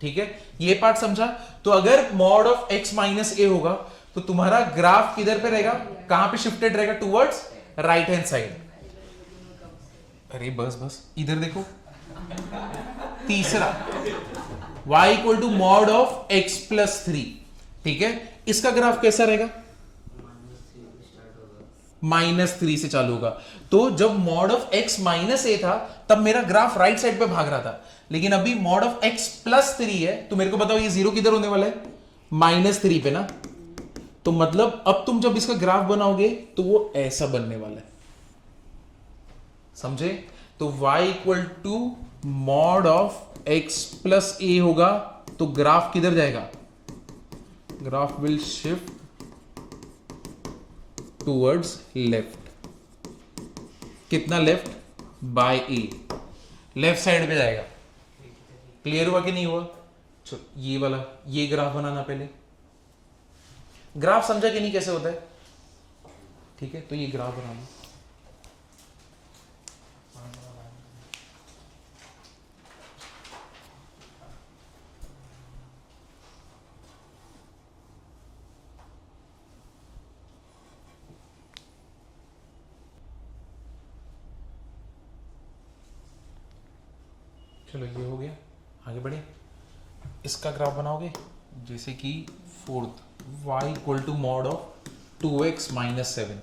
ठीक है। ये पार्ट समझा? तो अगर mod of x minus A होगा तो तुम्हारा ग्राफ किधर पे रहेगा? कहां पे शिफ्टेड रहेगा? Towards right hand side. अरे बस इधर देखो, तीसरा y equal to mod of x plus 3, ठीक है। इसका ग्राफ कैसा रहेगा? -3 से चालू होगा। तो जब मॉड ऑफ x माइनस ए था तब मेरा ग्राफ राइट साइड पे भाग रहा था, लेकिन अभी मॉड ऑफ x प्लस 3 है, तो मेरे को बताओ ये जीरो किधर होने वाला है? -3 पे ना। तो मतलब अब तुम जब इसका ग्राफ बनाओगे तो वो ऐसा बनने वाला है, समझे? तो y equal to mod of x plus A होगा, तो ग्राफ किधर जाएगा? Graph will shift towards left. कितना left? By A, left side पे जाएगा। क्लियर हुआ कि नहीं हुआ? चलो ये वाला, ये ग्राफ बनाना पहले। ग्राफ समझा कि नहीं कैसे होता है? ठीक है, तो ये ग्राफ बनाना। चलो ये हो गया, आगे बढ़े। इसका ग्राफ बनाओगे जैसे कि 4th y equal to mod of 2x minus 7।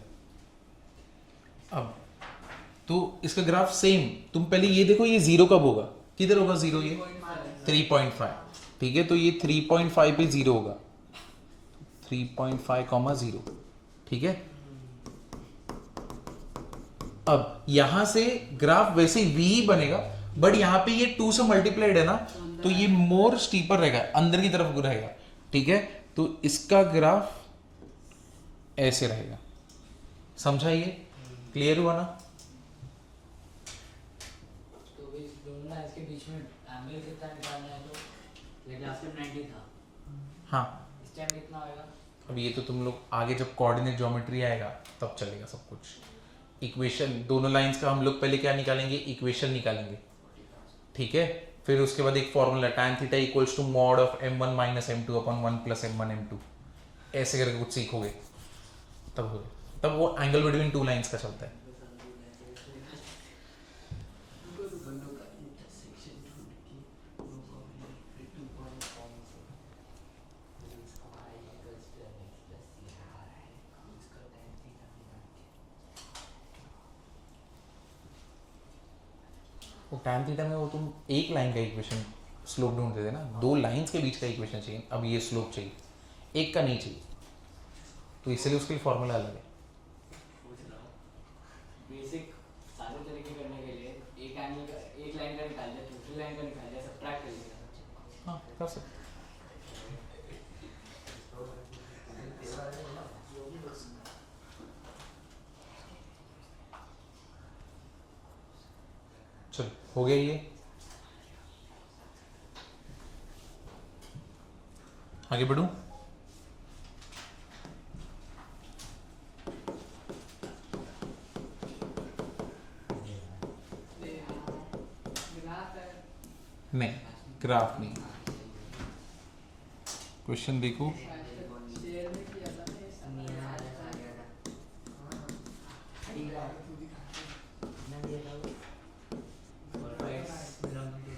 अब तो इसका ग्राफ सेम, तुम पहले ये देखो ये जीरो कब होगा? किधर होगा जीरो? ये 3.5, ठीक है। तो ये 3.5 पे जीरो होगा, 3.5, 0, ठीक है। अब यहां से ग्राफ वैसे v बनेगा, बट यहां पे ये 2 से मल्टीप्लाइड है ना, तो ये मोर स्टीपर रहेगा, अंदर की तरफ रहेगा, ठीक है। तो इसका ग्राफ ऐसे रहेगा, समझा? ये क्लियर हुआ ना? तो भी दोनों ना इसके बीच में एंगल कितना निकालना है? तो लेकिन लास्ट टाइम 90 था, हाँ। इस टाइम कितना होएगा? अब ये तो तुम लोग आगे जब कोऑर्डिनेट ज्योमेट्री आएगा तब चलेगा सब कुछ। इक्वेशन दोनों लाइंस का हम लोग पहले क्या निकालेंगे? इक्वेशन निकालेंगे, ठीक है। फिर उसके बाद एक formula tan theta equals to mod of m1 minus m2 upon 1 plus m1 m2, ऐसे करके कुछ सीखोगे तब वो एंगल बिटवीन टू लाइंस का चलता है। वो tan थीटा में वो तुम एक लाइन का इक्वेशन स्लोप ढूंढते थे ना, 2 लाइंस के बीच का इक्वेशन चाहिए, अब ये स्लोप चाहिए, एक का नहीं चाहिए, तो इसलिए उसके लिए फॉर्मूला अलग है। बेसिक सारे तरीके करने के लिए एक एंगल का, एक लाइन का निकाल दिया, दूसरी लाइन का निकाल दिया, सबट्रैक्ट कर दिया। हाँ कर सकते। चलो हो गया ये, आगे बढ़ूं। नहीं, ग्राफ नहीं। क्वेश्चन देखो, शेयर में किया था ना ये सब। मीना वाला आ गया था ना दिया था वो और x belong to the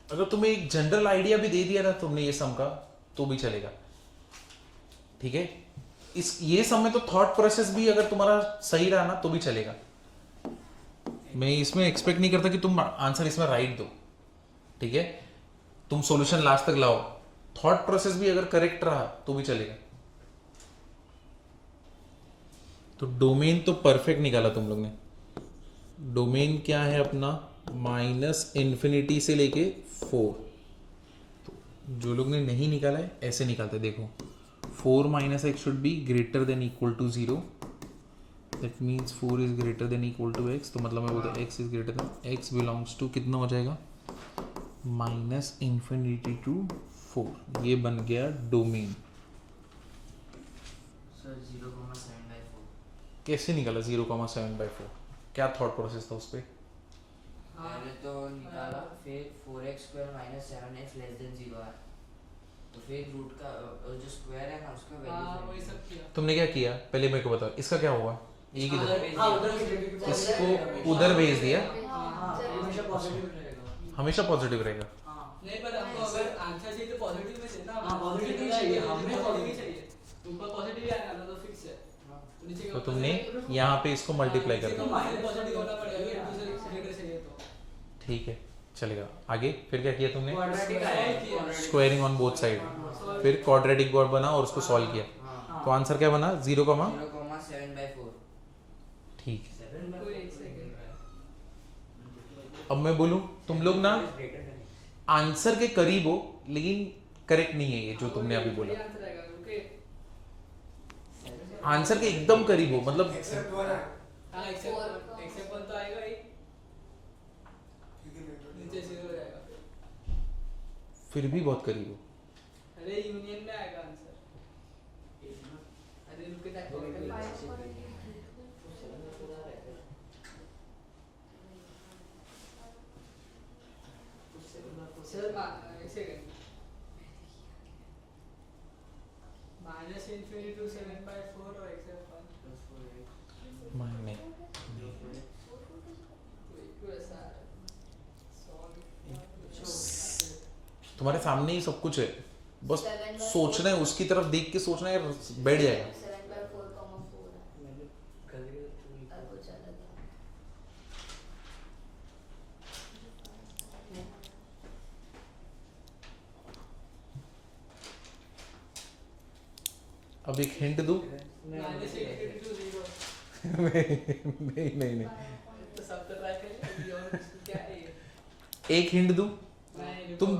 अगर तुम्हें एक जनरल आइडिया भी दे दिया था तुमने ये सम का तो भी चलेगा, ठीक है। इस ये सम में तो थॉट प्रोसेस भी अगर तुम्हारा सही रहा ना तो भी चलेगा। मैं इसमें एक्सपेक्ट नहीं करता कि तुम आंसर इसमें राइट दो, ठीक है। तुम सॉल्यूशन लास्ट तक लाओ, थॉट प्रोसेस भी अगर करेक्ट रहा तो भी चलेगा। तो डोमेन तो परफेक्ट निकाला तुम लोग ने। डोमेन क्या है अपना, -∞ से लेके 4। तो जो लोग ने नहीं निकाला है ऐसे निकालते, देखो 4 - x should be greater than equal to 0, that means 4 is greater than equal to x। तो मतलब मैं बोलता x is greater than, x belongs to कितना हो जाएगा, -∞ to 4। ये बन गया डोमेन। सर 0,7/4 कैसे निकाला 0,7/4? क्या थॉट प्रोसेस था उस पर? पहले तो निकाला, फिर 4x square minus 7x less than 0 है, तो फिर रूट का जो स्क्वायर है ना उसका हाँ वही वैल्यू सब किया। तुमने क्या किया पहले मेरे को बताओ, इसका क्या हुआ? ये किधर, हाँ उधर की इसको उधर भेज दिया, हाँ हमेशा पॉजिटिव रहेगा। हमेशा पॉजिटिव रहेगा। हाँ नहीं पर आपको अगर आंसर चाहिए तो पॉजिटिव में चाहिए ना। हाँ, positive ही चाहिए, हमें हमें पॉजिटिव चाहिए। ऊपर पॉजिटिव ही आना था तो फिक्स है। तो नीचे तो तुमने यहाँ पे इसको मल्टीप्लाई कर दिया। दिया, पॉजिटिव होना पड़ेगा एक दूसरे से ग्रेटर चाहिए तो। ठीक है चलेगा। आगे फिर क्या किया तुमने? क्वाड्रेटिक आया। स्क्वायरिंग ऑन बोथ साइड, फिर क्वाड्रेटिक बोर्ड बना और उसको सॉल्व किया। हाँ तो आंसर क्या बना? 0, 0,7/4 ठीक है। कोई एक सेकंड। अब मैं बोलूँ, तुम लोग ना आंसर के करीब हो लेकिन करेक्ट नहीं है ये जो तुमने अभी बोला। आंसर आएगा ओके। आंसर के एकदम करीब हो, मतलब एक्सेप्ट 1 है हाँ एक्सेप्ट 1 तो आएगा ही। ठीक है नीचे 0 हो जाएगा फिर। फिर भी बहुत करीब हो। अरे यूनियन में आएगा आंसर। अरे रुक के सर एक सेकंड। -∞ to 7/4 और एक्सेप्ट 1 नहीं, कोई ऐसा सॉल्व। तुम्हारे सामने ही सब कुछ है, बस 7/4 सोचना है, उसकी तरफ देख के सोचना है, बैठ जाएगा। 7/4,4 है और कुछ अलग है। अब एक हिंट दूं? -∞ to 0 नहीं नहीं नहीं, तो सब तो ट्राई करेंगे और क्या है ये? एक हिंट दूं? नहीं तुम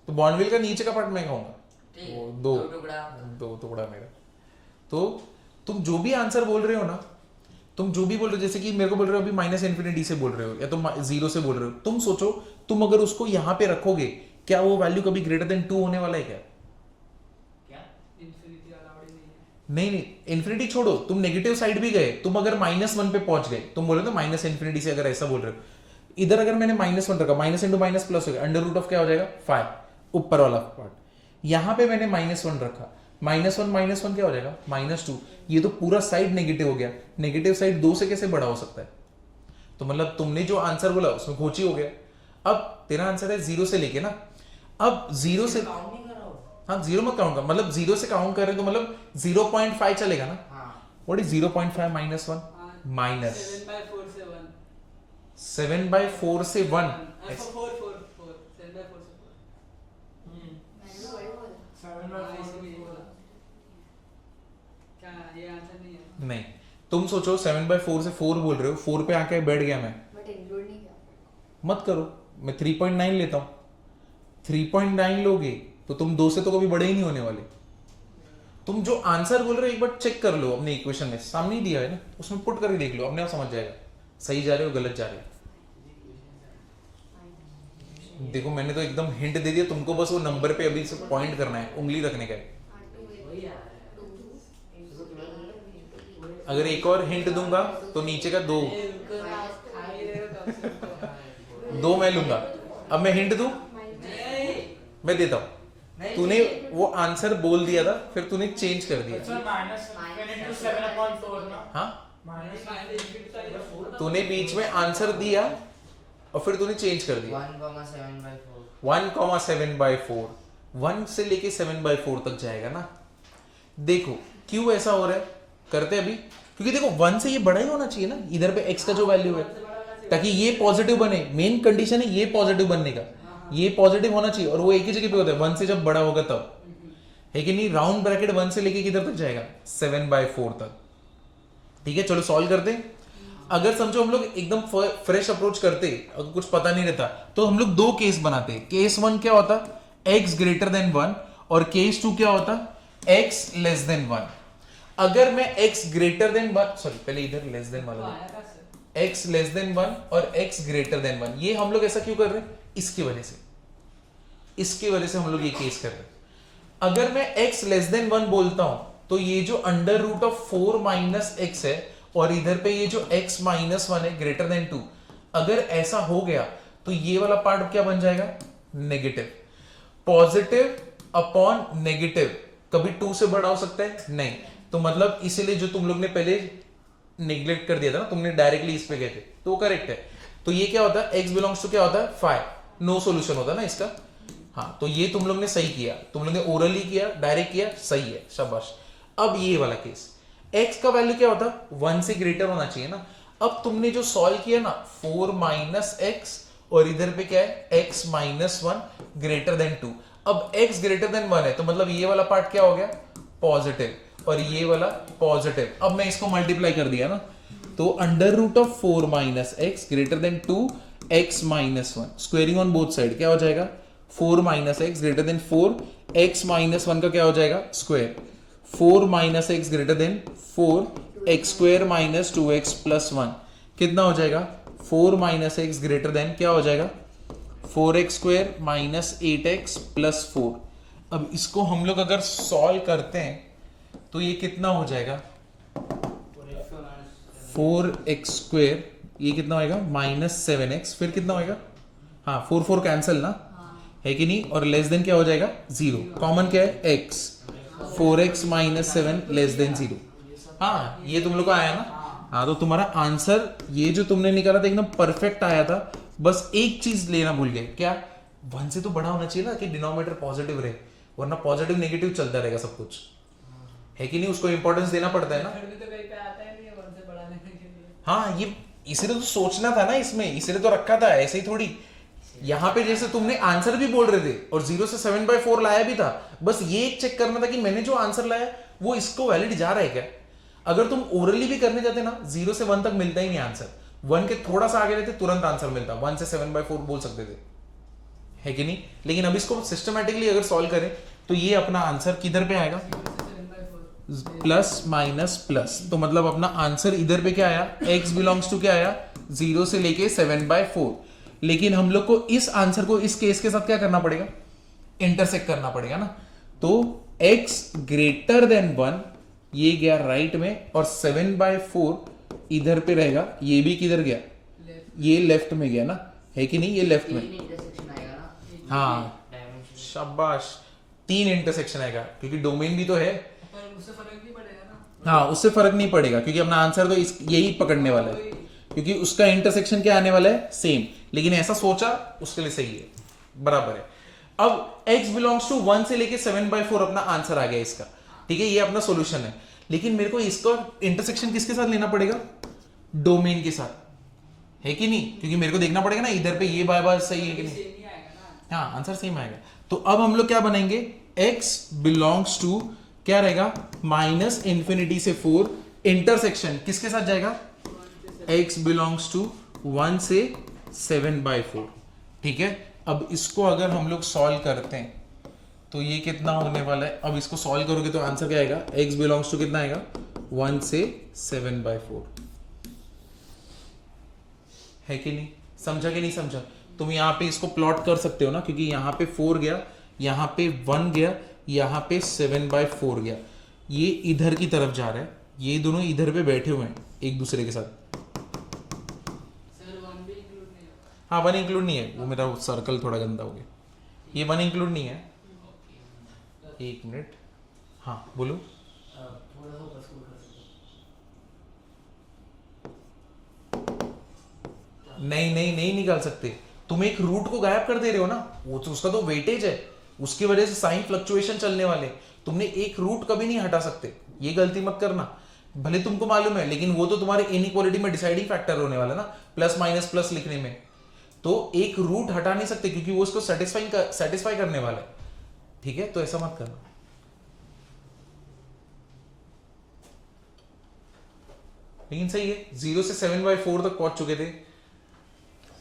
तो बॉर्नविल का नीचे का पार्ट मैं खाऊंगा, ठीक वो है, दो टुकड़ा दो टुकड़ा मेरा। तो तुम जो भी आंसर बोल रहे हो ना, तुम जो भी बोल रहे हो, जैसे कि मेरे को बोल रहे हो अभी -∞ से बोल रहे हो या तुम 0 से बोल रहे हो, तुम सोचो तुम अगर उसको यहाँ पे रखोगे क्या वो वैल्यू कभी ग्रेटर देन 2 होने वाला है क्या? इन्फिनिटी अलाउड ही नहीं है। नहीं नहीं, इन्फिनिटी छोड़ो, तुम नेगेटिव साइड भी गए, तुम अगर -1 पे पहुंच गए, तुम बोल रहे हो -∞ से अगर ऐसा बोल रहे हो, इधर अगर मैंने -1 रखा, माइनस इंटू माइनस प्लस हो गया, अंडर रूट ऑफ क्या हो जाएगा 5, ऊपर वाला पार्ट। यहाँ पे मैंने -1 रखा, -1 क्या हो जाएगा -2। ये तो पूरा साइड नेगेटिव हो गया, नेगेटिव साइड 2 से कैसे बड़ा हो सकता है? तो मतलब तुमने जो आंसर बोला उसमें खोची हो गया। अब तेरा आंसर है 0 से लेके ना, अब 0 से, काउंट नहीं कर रहा हो। हाँ 0 मत काउंट कर, मतलब 0 से काउंट कर रहे हैं तो मतलब 0.5 चलेगा ना। हाँ व्हाट इज 0.5 -1? माइनस 7/4 से 1 7/4 से 1। 4 7/4 से 4 मैंने तो वही बोला। 7/4 क्या ये आंसर नहीं है? नहीं, तुम सोचो 7/4 से 4 बोल रहे हो, 4 पे आके बैठ गया मैं, बट इंक्लूड नहीं किया। मत करो, मैं 3.9 लेता हूँ। 3.9 लोगे तो तुम 2 से तो कभी बड़े ही नहीं होने वाले। तुम जो आंसर बोल रहे हो एक बार चेक कर लो अपने इक्वेशन में, सामने ही दिया है ना, उसमें पुट करके देख लो, अपने आप समझ जाएगा सही जा रहे हो गलत जा रहे हो। देखो मैंने तो एकदम हिंट दे दिया तुमको, बस वो नंबर पे अभी से पॉइंट करना है, उंगली रखने का है। वही आ रहा है। अगर एक और हिंट दूंगा तो नीचे का 2 ये रुको ना, खा ही रहे हो कब से रुको। 2 मैं लूंगा। अब मैं हिंट दूं, नहीं, मैं देता हूँ। तूने वो आंसर बोल दिया था, फिर तूने चेंज कर दिया। हाँ, तूने बीच में आंसर दिया और फिर तूने चेंज कर दिया। 1,7/4 1 से लेके 7/4 तक जाएगा ना। देखो क्यों ऐसा हो रहा है, करते अभी, क्योंकि देखो 1 से ये बड़ा ही होना चाहिए ना इधर पे x का जो वैल्यू है, ताकि ये पॉजिटिव बने। मेन कंडीशन है ये पॉजिटिव बनने का, ये पॉजिटिव होना चाहिए, और वो एक ही जगह पे होता है 1 से जब बड़ा होगा तब, है कि नहीं। राउंड ब्रैकेट 1 से लेके किधर तक जाएगा, 7/4 तक। ठीक है, चलो सॉल्व करते हैं। अगर समझो हम लोग एकदम फ्रेश अप्रोच करते, अगर कुछ पता नहीं रहता, तो हम लोग 2 केस बनाते। केस 1 क्या होता, x ग्रेटर देन 1, और केस 2 क्या होता, x लेस देन 1। अगर मैं x ग्रेटर देन 1, सॉरी पहले इधर लेस देन वाला, x लेस देन 1 और x ग्रेटर देन 1, ये हम लोग ऐसा क्यों कर रहे हैं, इसकी वजह से हम लोग ये केस कर रहे हैं। अगर मैं x लेस देन 1 बोलता हूं, तो ये जो under root of 4 minus x है, और इधर पे ये जो x माइनस 1 है ग्रेटर देन 2, अगर ऐसा हो गया तो ये वाला पार्ट क्या बन जाएगा, नेगेटिव। पॉजिटिव अपॉन नेगेटिव कभी 2 से बड़ा हो सकता है, नहीं। तो मतलब इसीलिए जो तुम लोग ने पहले नेग्लेक्ट कर दिया था ना, तुमने डायरेक्टली इस पे गए थे, तो वो करेक्ट है। तो ये क्या होता है, x बिलोंग्स टू क्या होता है 5, नो सॉल्यूशन होता है ना इसका। हाँ, तो ये तुम लोग ने सही किया, तुम लोग ने ओरली किया, डायरेक्ट किया, सही है, शाबाश। अब ये वाला केस, x का वैल्यू क्या होता है, 1 से ग्रेटर होना चाहिए ना। अब तुमने जो सॉल्व किया ना 4 माइनस x, और इधर पे क्या है x माइनस 1 ग्रेटर देन 2। अब x ग्रेटर देन 1 है, तो मतलब ये वाला पार्ट क्या हो गया, पॉजिटिव, और ये वाला पॉजिटिव। अब मैं इसको मल्टीप्लाई कर दिया ना, तो under root of 4 minus x greater than 2 x minus 1, squaring on both side क्या हो जाएगा, 4 minus x greater than 4 x minus 1 का क्या हो जाएगा, square. 4 minus x greater than 4 x square minus 2x plus 1 कितना हो जाएगा, 4 माइनस x ग्रेटर देन क्या हो जाएगा, 4x square minus 8x plus 4। अब इसको हम लोग अगर सॉल्व करते हैं तो ये कितना हो जाएगा, 4x स्क्वायर, ये कितना होएगा माइनस 7x, फिर कितना होएगा, हाँ 4 4 कैंसिल ना, है कि नहीं, और लेस देन क्या हो जाएगा 0, कॉमन क्या है x, 4x minus 7 less than 0। हाँ, ये तुम लोग को आया ना। हाँ, तो तुम्हारा आंसर ये जो तुमने निकाला था एकदम परफेक्ट आया था। बस एक चीज लेना भूल गए, क्या, 1 से तो बड़ा होना चाहिए ना कि डिनोमिनेटर पॉजिटिव रहे, वरना पॉजिटिव नेगेटिव चलता रहेगा सब कुछ, है कि नहीं, उसको इंपॉर्टेंस देना पड़ता है ना। फिर भी तो कहीं पे आता ही नहीं है 1 से बढ़ाने के लिए। हाँ, ये इसीलिए तो सोचना था ना इसमें, इसीलिए तो रखा था, ऐसे ही थोड़ी। यहाँ पे जैसे तुमने आंसर भी बोल रहे थे और 0 से 7/4 लाया भी था, बस ये चेक करना था कि मैंने जो आंसर लाया वो इसको वैलिड जा रहा है क्या। अगर तुम ओरली भी करने जाते ना, 0 से 1 तक मिलता ही नहीं आंसर, 1 के थोड़ा सा आगे रहते तुरंत आंसर मिलता, 1 से 7/4 बोल सकते थे, है कि नहीं। लेकिन अब इसको सिस्टमैटिकली अगर सॉल्व करें तो ये अपना आंसर किधर पे आएगा, प्लस माइनस प्लस, तो मतलब अपना आंसर इधर पे क्या आया, x बिलोंग्स टू क्या आया, 0 से लेके 7/4। लेकिन हम लोग को इस आंसर को इस केस के साथ क्या करना पड़ेगा, इंटरसेक्ट करना पड़ेगा ना। तो x ग्रेटर देन 1 ये गया राइट में, और 7/4 इधर पे रहेगा, ये भी किधर गया, ये लेफ्ट में गया ना, है कि नहीं, ये लेफ्ट में। इंटरसेक्शन आएगा ना, हाँ शाबाश, 3 इंटरसेक्शन आएगा, क्योंकि डोमेन भी तो है। पर उससे फर्क नहीं पड़ेगा ना। हाँ, उससे फर्क नहीं पड़ेगा, क्योंकि अपना आंसर तो यही पकड़ने वाला है, क्योंकि उसका इंटरसेक्शन क्या आने वाला है, सेम। लेकिन ऐसा सोचा उसके लिए सही है, बराबर है। अब x बिलोंग्स टू 1 से लेके 7/4 अपना आंसर आ गया इसका, ठीक है, ये अपना सॉल्यूशन है। लेकिन मेरे को इसका इंटरसेक्शन किसके साथ लेना पड़ेगा, डोमेन के साथ, है कि नहीं, क्योंकि मेरे को देखना पड़ेगा ना इधर पे ये बाय बाय सही है कि नहीं। सेम ही आएगा ना। हाँ, आंसर सेम आएगा। तो अब हम लोग क्या बनाएंगे, x बिलोंग्स टू क्या रहेगा, माइनस इंफिनिटी से 4, इंटरसेक्शन किसके साथ जाएगा, x बिलोंग्स टू 1 से 7/4, ठीक है। अब इसको अगर हम लोग सॉल्व करते हैं तो ये कितना होने वाला है, अब इसको सॉल्व करोगे तो आंसर क्या आएगा, x बिलोंग्स टू कितना आएगा, 1 से 7/4, है कि नहीं, समझा कि नहीं समझा। तुम यहाँ पे इसको प्लॉट कर सकते हो ना, क्योंकि यहाँ पे 4 गया, यहाँ पे 1 गया, यहाँ पे 7/4 गया, ये इधर की तरफ जा रहा है, ये दोनों इधर पे बैठे हुए हैं एक दूसरे के साथ। सर 1 भी इंक्लूड नहीं होगा। हाँ 1 इंक्लूड नहीं है, वो मेरा सर्कल थोड़ा गंदा हो गया। ये 1 इंक्लूड नहीं है। एक मिनट, हाँ बोलो। थोड़ा सा ऊपर स्क्रॉल कर सकते नहीं नहीं नहीं निकाल सकते, तुम एक रूट को गायब कर दे रहे हो ना, वो तो उसका तो वेटेज है, उसकी वजह से साइन फ्लक्चुएशन चलने वाले। तुमने एक रूट कभी नहीं हटा सकते, ये गलती मत करना। भले तुमको मालूम है, लेकिन वो तो तुम्हारे इनइक्वालिटी में डिसाइडिंग फैक्टर होने वाला ना, प्लस माइनस प्लस लिखने में। तो एक रूट हटा नहीं सकते क्योंकि वो उसको सेटिस्फाई करने वाला है। ठीक है, तो ऐसा मत करना। लेकिन सही है, 0 से 7/4 तक पहुंच चुके थे।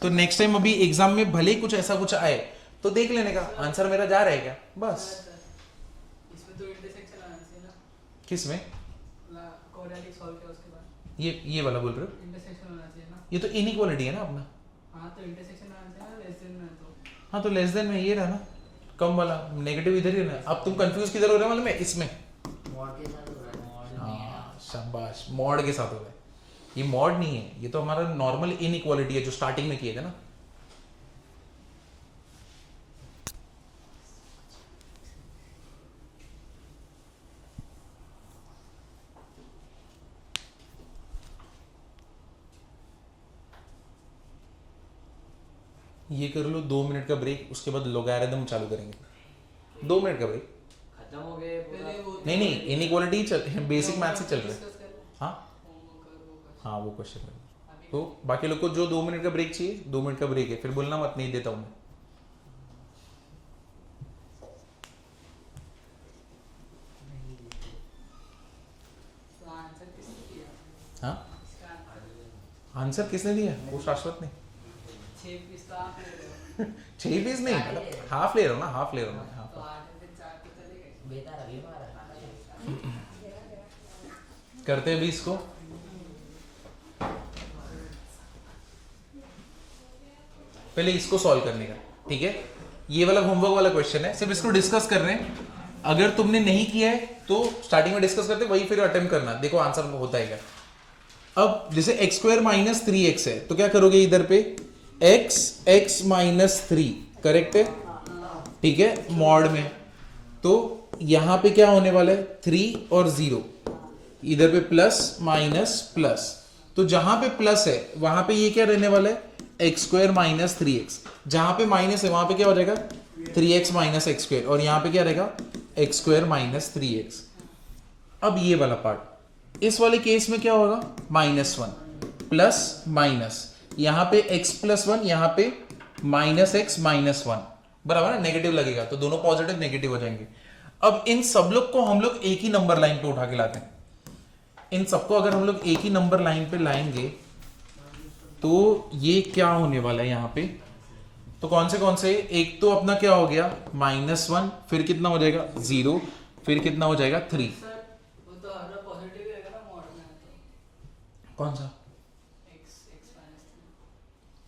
तो नेक्स्ट टाइम अभी एग्जाम में भले ही कुछ ऐसा कुछ आए तो देख लेने का आंसर मेरा जा रहा है क्या, बस। इसमें तो इंटरसेक्शन आना चाहिए ना, किस में? क्वाड्रेटिक सॉल्व किया उसके बाद ये वाला बोल रहे हो? इंटरसेक्शन होना चाहिए ना। ये तो इनइक्वालिटी है ना अपना। हाँ तो इंटरसेक्शन आना चाहिए ना, लेस देन में तो। हाँ तो लेस देन में ये रहा ना, कम वाला नेगेटिव इधर ही ना। अब तुम कंफ्यूज किधर हो रहे हो मालूम है? इसमें मॉड के साथ हो रहा है। हाँ शाबाश, मॉड के साथ हो रहा है। ये मॉड नहीं है, ये तो हमारा नॉर्मल इनइक्वालिटी है जो स्टार्टिंग में किए थे ना। ये कर लो 2 मिनट का ब्रेक, उसके बाद लोगैरिथम चालू करेंगे। 2 मिनट का ब्रेक। खत्म हो गए पूरा। पहले वो नहीं नहीं, इनइक्वालिटी बेसिक मैथ से चल रहा है। डिस्कस कर लो। हाँ वो कर हाँ वो क्वेश्चन है। अभी तो बाकी लोग को जो 2 मिनट का ब्रेक चाहिए, 2 मिनट का ब्रेक है, फिर बोलना मत नहीं देता हूं मैं। तो आंसर किसने दिया? हाँ इसका आंसर किसने दिया? वो शाश्वत ने। 6 पीस तो आप ले रहे हो। 6 पीस नहीं, मतलब हाफ ले रहा हूँ ना, हाफ ले रहा हूँ मैं, तो हाफ। 8 में 4 तो चलेगा। बेटा अभी मारा करते हैं भी इसको। पहले इसको सॉल्व करने का, ठीक है? ये वाला होमवर्क वाला क्वेश्चन है, सिर्फ इसको डिस्कस कर रहे हैं। अगर तुमने नहीं किया है तो स्टार्टिंग में डिस्कस करते, वही फिर अटेम्प्ट करना, देखो आंसर होता है क्या। अब जैसे x² - 3x है, तो क्या करोगे इधर पे? x - 3 करेक्ट है, ठीक है, मॉड में। तो यहां पे क्या होने वाला है? 3 और 0, इधर पे प्लस माइनस प्लस। तो जहां पे प्लस है वहां पे ये क्या रहने वाला है? x² - 3x। जहां पे माइनस है वहां पे क्या हो जाएगा? 3x - x²। और यहां पे क्या रहेगा? x² - 3x। अब ये वाला पार्ट, इस वाले केस में क्या होगा? -1 प्लस माइनस, यहां पे x+1, यहां पे -x - 1, बराबर है, नेगेटिव लगेगा तो दोनों पॉजिटिव नेगेटिव हो जाएंगे। अब इन सब लोग को हम लोग एक ही नंबर लाइन पे उठा के लाते हैं। इन सबको अगर हम लोग एक ही नंबर लाइन पे लाएंगे तो ये क्या होने वाला है यहाँ पे? तो कौन से? एक तो अपना क्या हो गया? -1, फिर कितना हो जाएगा? 0, फिर कितना हो जाएगा? 3। सर वो तो हर बार पॉजिटिव ही रहेगा ना मॉड में तो। कौन सा? x -3।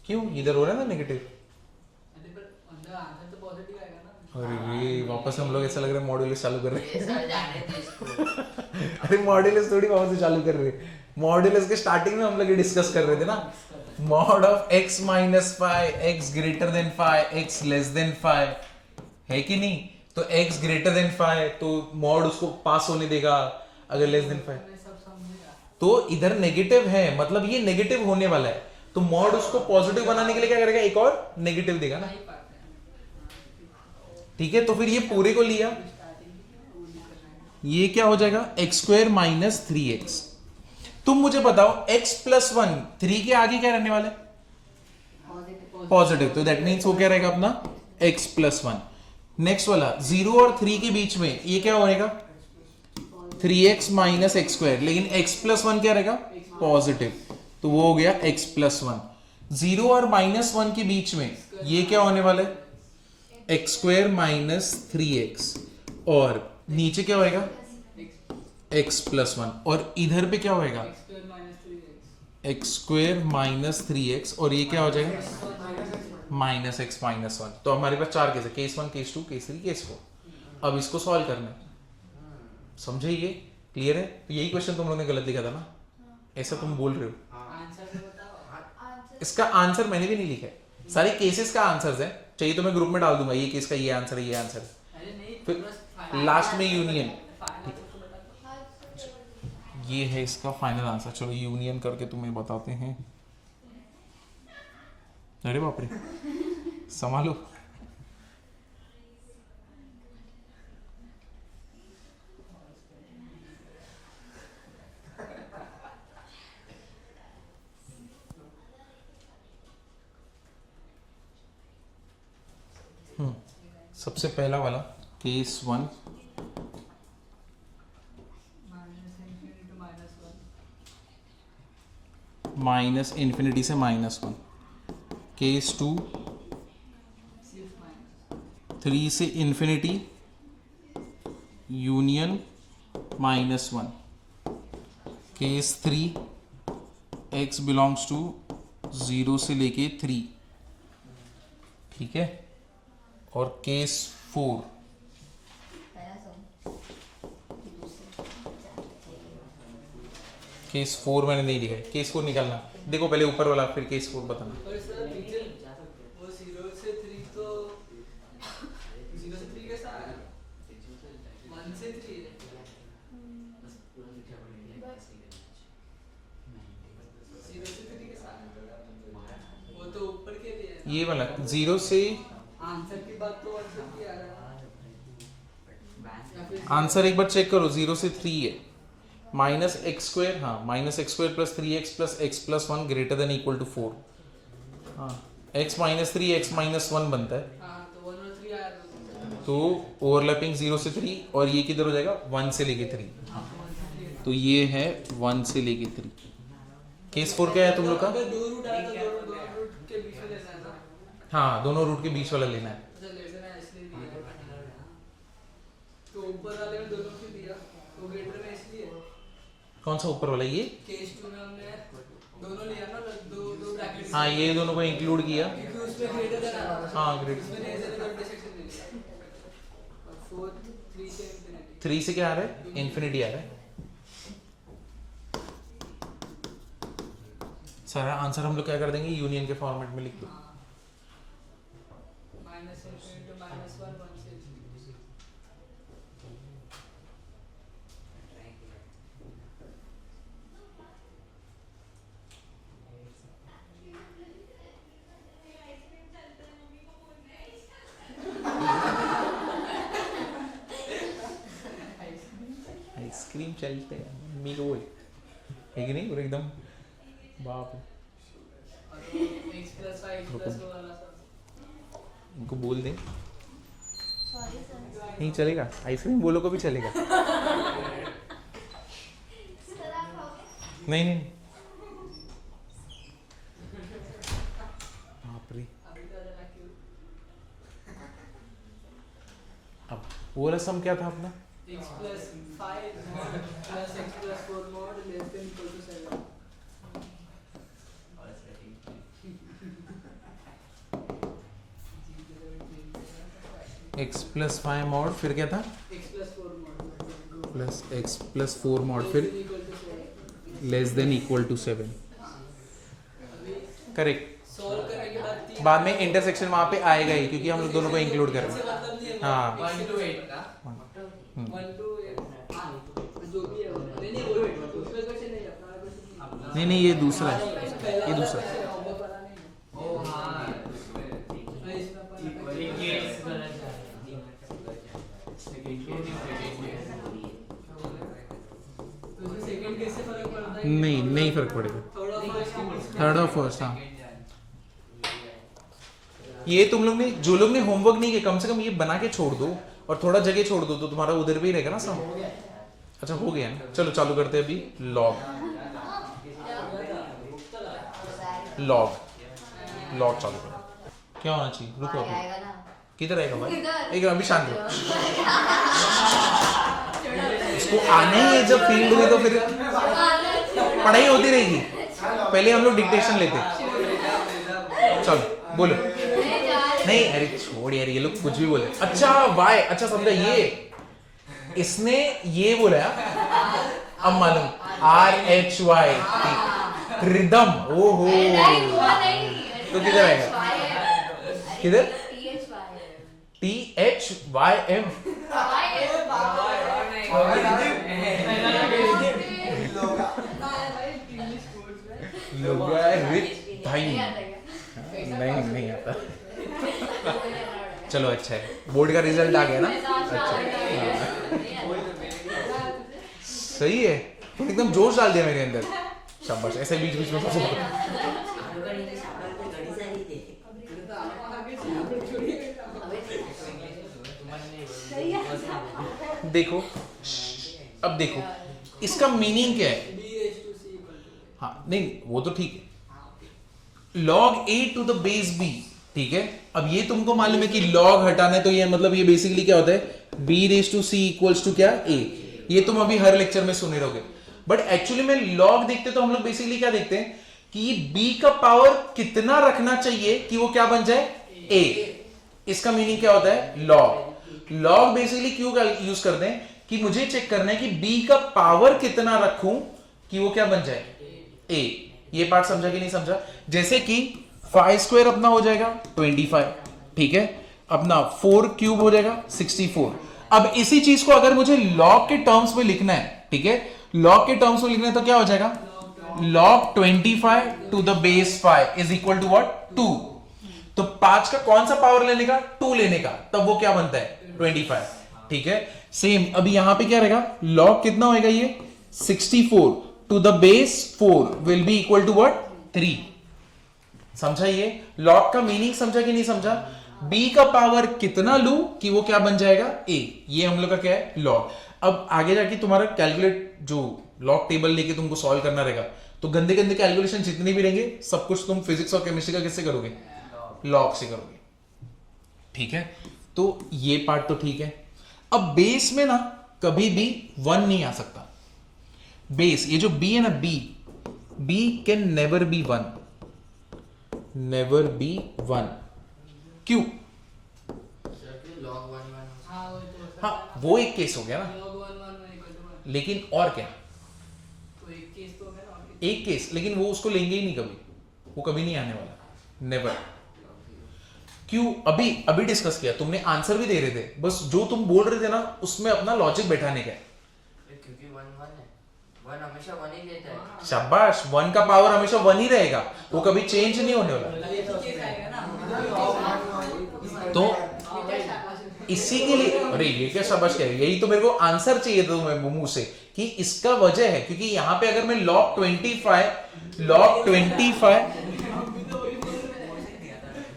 क्यों इधर हो रहा है ना नेगेटिव? अरे पर अंदर आंसर तो पॉजिटिव आएगा ना। अरे वापस हम लोग ऐसा लग रहा है मॉड्यूलस चालू कर रहे हैं। ये सर जाने दो इसको। अरे मॉड्यूलस थोड़ी वापस से चालू कर रहे हैं। मॉड्यूलस के स्टार्टिंग में हम लोग ये डिस्कस कर रहे थे ना, mod of x - 5, x greater than 5, x less than 5, है कि नहीं? तो x greater than 5 तो मॉड उसको पास होने देगा, अगर लेस देन 5 मैं सब समझेगा। तो इधर नेगेटिव है, मतलब ये नेगेटिव होने वाला है, तो मॉड उसको पॉजिटिव बनाने के लिए क्या करेगा? एक और नेगेटिव देगा ना, नहीं पाते हैं। ठीक है? तो फिर ये पूरे को लिया, स्टार्टिंग में वो नहीं करना है। ये क्या हो जाएगा? x² - 3x। तुम मुझे बताओ x+1, 3 के आगे क्या रहने वाला है? पॉजिटिव, तो दैट मीन्स वो क्या रहेगा अपना? x+1। नेक्स्ट वाला 0 और 3 के बीच में ये क्या होएगा? 3x - x², लेकिन x+1 क्या रहेगा? पॉजिटिव, तो वो हो गया x+1। 0 और -1 के बीच में ये क्या होने वाला है? x² - 3x, और नीचे क्या होएगा? x+1, और इधर पे क्या होएगा? x² - 3x, और ये क्या हो जाएगा? -x - 1। तो हमारे पास 4 केस है, केस 1, केस 2, केस 3, केस 4। अब इसको सॉल्व करना है, समझे? ये क्लियर है? तो यही क्वेश्चन तुम लोगों ने गलत लिखा था ना, ऐसा तुम बोल रहे हो। आंसर तो बताओ। इसका आंसर मैंने भी नहीं लिखा है, सारे केसेस का आंसर्स है, चाहिए तो मैं ग्रुप में डाल दूंगा, ये केस का ये आंसर है, ये आंसर है, अरे नहीं, फिर पूरा लास्ट में यूनियन। फाइनल तो बता दो। ये है इसका फाइनल आंसर। चलो यूनियन करके तुम्हें बताते हैं। अरे बाप रे, संभालो। सबसे पहला वाला केस 1, माइनस इन्फिनिटी से -1। केस 2, 3 से इन्फिनिटी union -1। Case 3, x belongs to 0 से लेके 3, ठीक है। और केस 4, केस 4 मैंने नहीं लिखा है, केस 4 निकालना। देखो पहले ऊपर वाला, फिर केस 4 बताना। और सर नीचे वो 0 से 3 तो 0 से 3 कैसा आया? 1 से 3 है। 0 से 3 कैसा आया? वो तो ऊपर के लिए है। ये वाला 0 से आंसर की बात तो 1 से 3 आ रहा है। या फिर आंसर एक बार चेक करो, 0 से 3 है, -x², हाँ -x² + 3x + x + 1 > 4। हाँ, x - 3 x - 1 बनता है, हाँ तो 1 और 3 आया था। तो ओवरलैपिंग 0 से 3, और ये किधर हो जाएगा 1 से लेके 3, हाँ, 1 से 3 तो ये है 1 से लेके 3। केस 4 क्या है तुम लोग का? अगर दो रूट आया तो दोनों रूट के बीच में लेना है ना। हाँ, दोनों रूट के बीच वाला लेना है। अच्छा लेटर है इसलिए दिया। तो ऊपर वाले में दोनों क्यों दिया? तो ग्रेटर में इसलिए कौन सा ऊपर वाला? ये केस 2 में हमने दोनों लिया ना, दो ब्रैकेट। हाँ, ये दोनों को इंक्लूड किया। क्योंकि उसमें ग्रेटर देन आ रहा था। हाँ, ग्रेटर। उसमें नहीं देने का इंटरसेक्शन ले लिया। और 4 3 से इंफिनिटी। 3 से क्या आ रहा है? इन्फिनिटी आ रहा है। सारा आंसर हम लोग क्या कर देंगे, यूनियन के फॉर्मेट में लिख दो। हाँ। माइनस इन्फिनिटी -1 1 से आइसक्रीम चलते हैं मम्मी को बोल, है कि नहीं? और एकदम बाप रे। और x + 5 + वो वाला सब। इनको बोल दें, सॉरी सर। नहीं चलेगा, आइसक्रीम बोलो को भी चलेगा। सर आप खाओगे? नहीं नहीं, बाप रे। अभी तो ज़रा क्यों? अब वो रसम क्या था अपना? x + 5 mod + x + 4 mod <= 7। x + 5 mod, फिर क्या था? x + 4 mod plus x + 4 mod, फिर <= 7। करेक्ट। सॉल्व करने के बाद 3 बाद में इंटरसेक्शन वहां पे आएगा ही, क्योंकि हम लोग दोनों को इंक्लूड कर रहे हैं। हाँ 1 to 8 का 1 to 8 हां जो भी है वो नहीं वो उसमें क्वेश्चन नहीं अपना क्वेश्चन नहीं नहीं, ये दूसरा है, ये दूसरा है। होमवर्क वाला नहीं है। ओ हाँ इसमें अपन ये केस गलत है तो इसमें सेकंड केस से फर्क पड़ता है? नहीं नहीं फर्क पड़ेगा, थर्ड और फर्स्ट। हाँ, ये तुम लोग ने, जो लोग ने होमवर्क नहीं किया, कम से कम ये बना के छोड़ दो और थोड़ा जगह छोड़ दो, तो तुम्हारा उधर भी रहेगा ना सम। अच्छा हो गया ना, चलो चालू करते हैं अभी। लॉग लॉग लॉग चालू करो। क्या होना चाहिए? रुको भाई अभी, आएगा ना। किधर आएगा भाई? इधर। एक अभी शांत रहो। इसको आने ही है जब फील्ड में, तो फिर पढ़ाई होती रहेगी। पहले हम लोग डिक्टेशन लेते। चलो बोलो। नहीं अरे छोड़ यार, ये लोग कुछ भी बोले। अच्छा वाई, अच्छा समझा, ये इसने ये बोला अब मालूम RHY रिदम। ओहो नहीं हुआ नहीं। तो किधर आएगा? किधर? THYM भाई नहीं आता। चलो अच्छा है, बोर्ड का रिजल्ट आ गया ना। सही है, तुम एकदम जोश डाल दिया मेरे अंदर। शाबाश, ऐसे बीच बीच में देखो। अब देखो इसका मीनिंग क्या है। हाँ नहीं वो तो ठीक है, log a to the base b, ठीक है। अब ये तुमको मालूम है कि log हटाना है, तो ये मतलब ये बेसिकली क्या होता है, b raised to c equals to क्या, a। ये तुम अभी हर लेक्चर में सुने रहोगे। बट एक्चुअली में log देखते तो हम लोग बेसिकली क्या देखते हैं कि b का पावर कितना रखना चाहिए कि वो क्या बन जाए, a। इसका मीनिंग क्या होता है, log बेसिकली क्यों यूज करते हैं कि मुझे चेक करना है कि b का पावर कितना रखूं कि वो क्या बन जाए, a। ये पार्ट समझा कि नहीं समझा? जैसे कि 5 स्क्वायर अपना हो जाएगा 25, ठीक है, अपना 4 क्यूब हो जाएगा 64। अब इसी चीज को अगर मुझे log के टर्म्स में लिखना है, ठीक है, log के टर्म्स में लिखना है तो क्या हो जाएगा, log 25 to the base 5 is equal to what, 2। तो 5 का कौन सा पावर लेने का, 2 लेने का, तब वो क्या बनता है 25, ठीक है। सेम अभी यहां पे क्या रहेगा, log कितना होएगा, ये 64 to the base 4 will be equal to what, 3। समझा? ये log का मीनिंग समझा कि नहीं समझा? b का पावर कितना लू कि वो क्या बन जाएगा, a। ये हम लोग का क्या है, log। अब आगे जाके तुम्हारा कैलकुलेट जो log टेबल लेके तुमको सॉल्व करना रहेगा, तो गंदे गंदे कैलकुलेशन जितने भी रहेंगे सब कुछ तुम फिजिक्स और केमिस्ट्री का किससे करोगे, log से करोगे, ठीक है। तो ये पार्ट तो ठीक है। अब बेस में ना कभी भी 1 नहीं आ सकता। बेस ये जो b है ना, b can never be 1, never be 1। क्यों? हाँ वो एक केस हो गया ना, लेकिन और क्या, एक केस, लेकिन वो उसको लेंगे ही नहीं कभी, वो कभी नहीं आने वाला, नेवर। क्यों? अभी डिस्कस किया, तुमने आंसर भी दे रहे थे, बस जो तुम बोल रहे थे ना उसमें अपना लॉजिक बैठाने का है। क्योंकि 1 हमेशा 1 ही लेता है। शाबाश, 1 का पावर हमेशा 1 ही रहेगा, वो कभी चेंज नहीं होने वाला। तो इसी के लिए, अरे ये क्या शाबाश क्या है, यही तो मेरे को आंसर चाहिए था तुम्हें मुंह से कि इसका वजह है, क्योंकि यहां पे अगर मैं log 25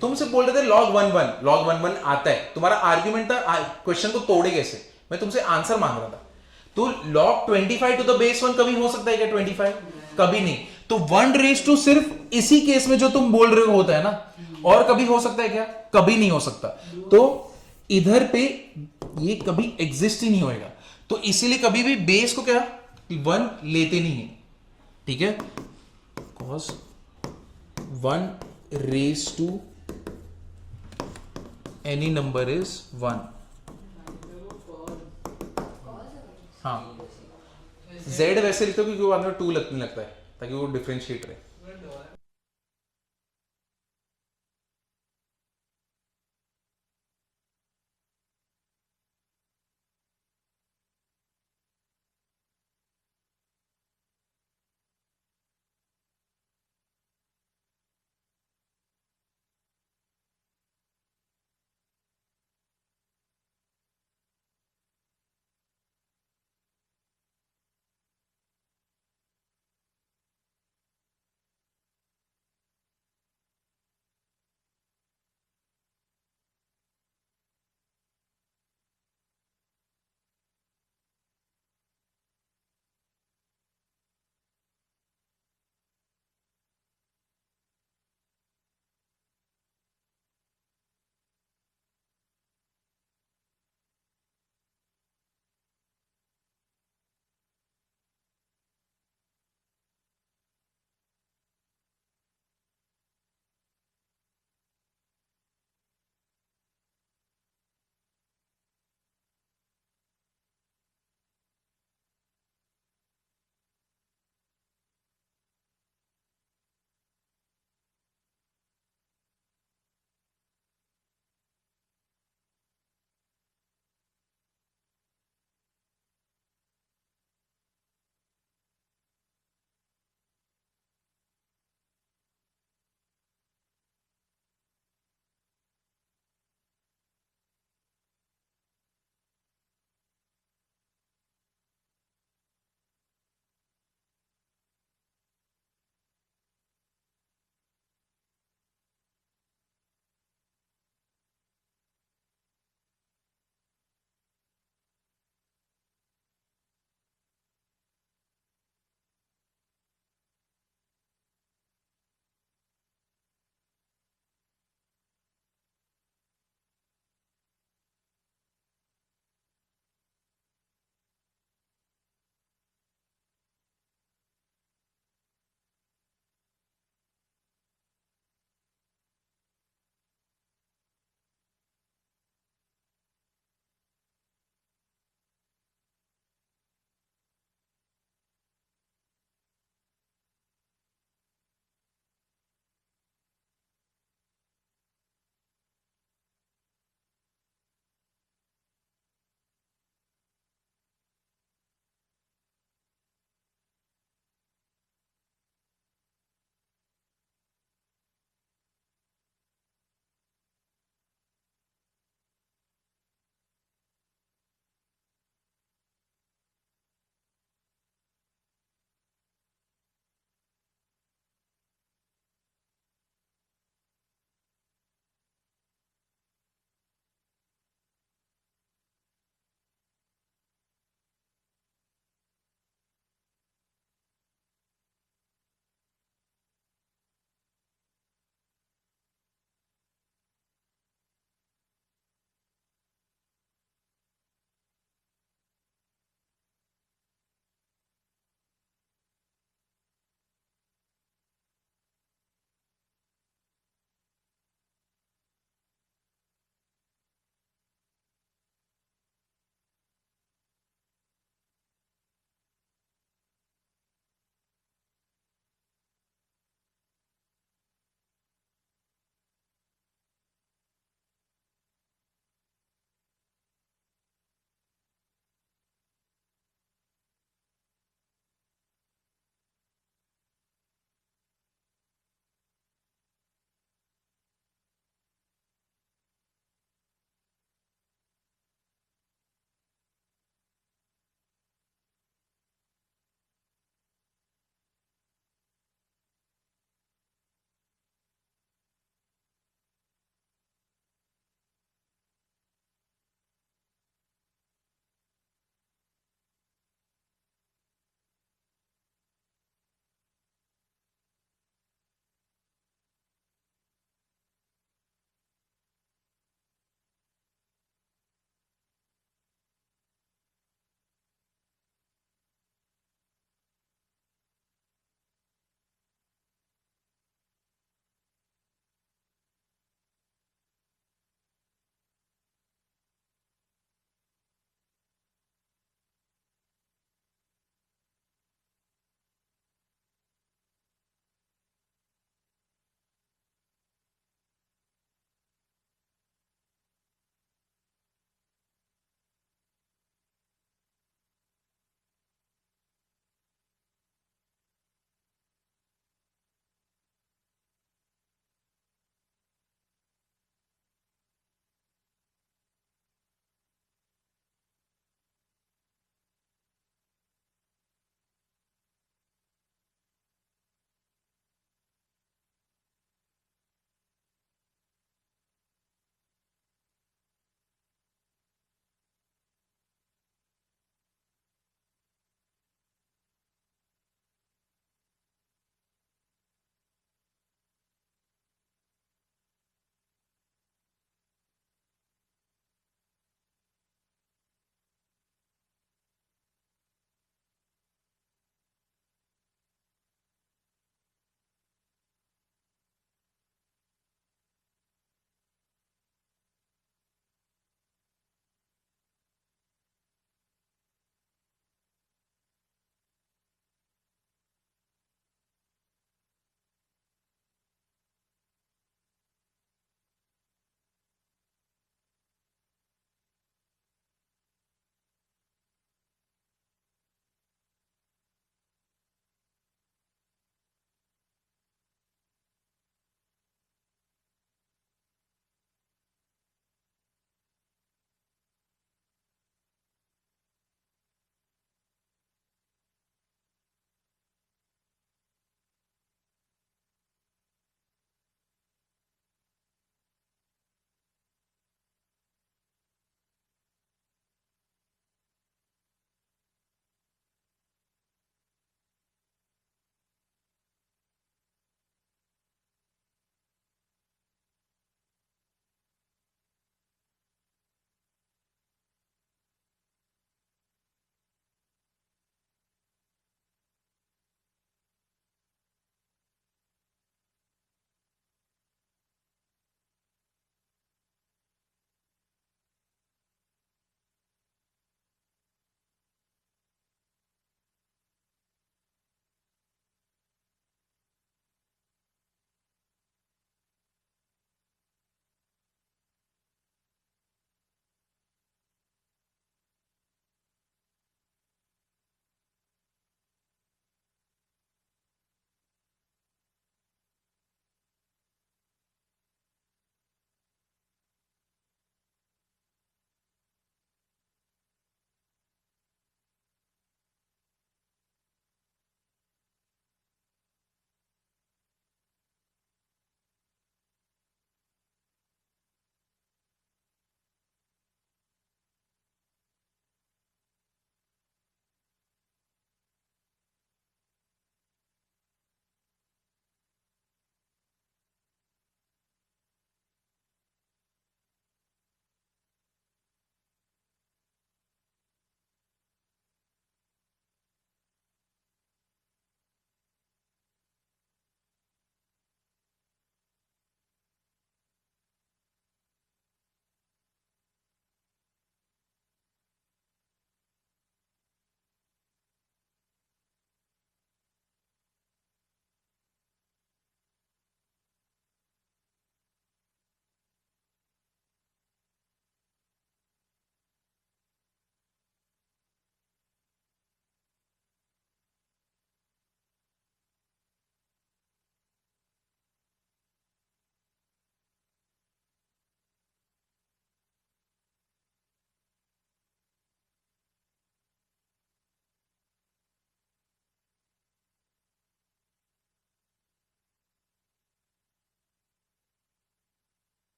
तुमसे बोल रहे थे log 11 आता है, तुम्हारा आर्ग्यूमेंट था क्वेश्चन को तोड़े कैसे, मैं तुमसे आंसर मांग रहा था। तो log 25 टू द बेस 1 कभी हो सकता है क्या, 25? कभी नहीं। तो 1 रेज टू सिर्फ इसी केस में जो तुम बोल रहे हो होता है ना, और कभी हो सकता है क्या, कभी नहीं हो सकता। तो इधर पे ये कभी एग्जिस्ट ही नहीं होएगा, तो इसीलिए कभी भी बेस को क्या 1 लेते नहीं है, ठीक है। cos 1 raise to any number is 1। हाँ z वैसे लिखते हो क्योंकि बाद में 2 लगने लगता है, ताकि वो डिफरेंशिएट रहे।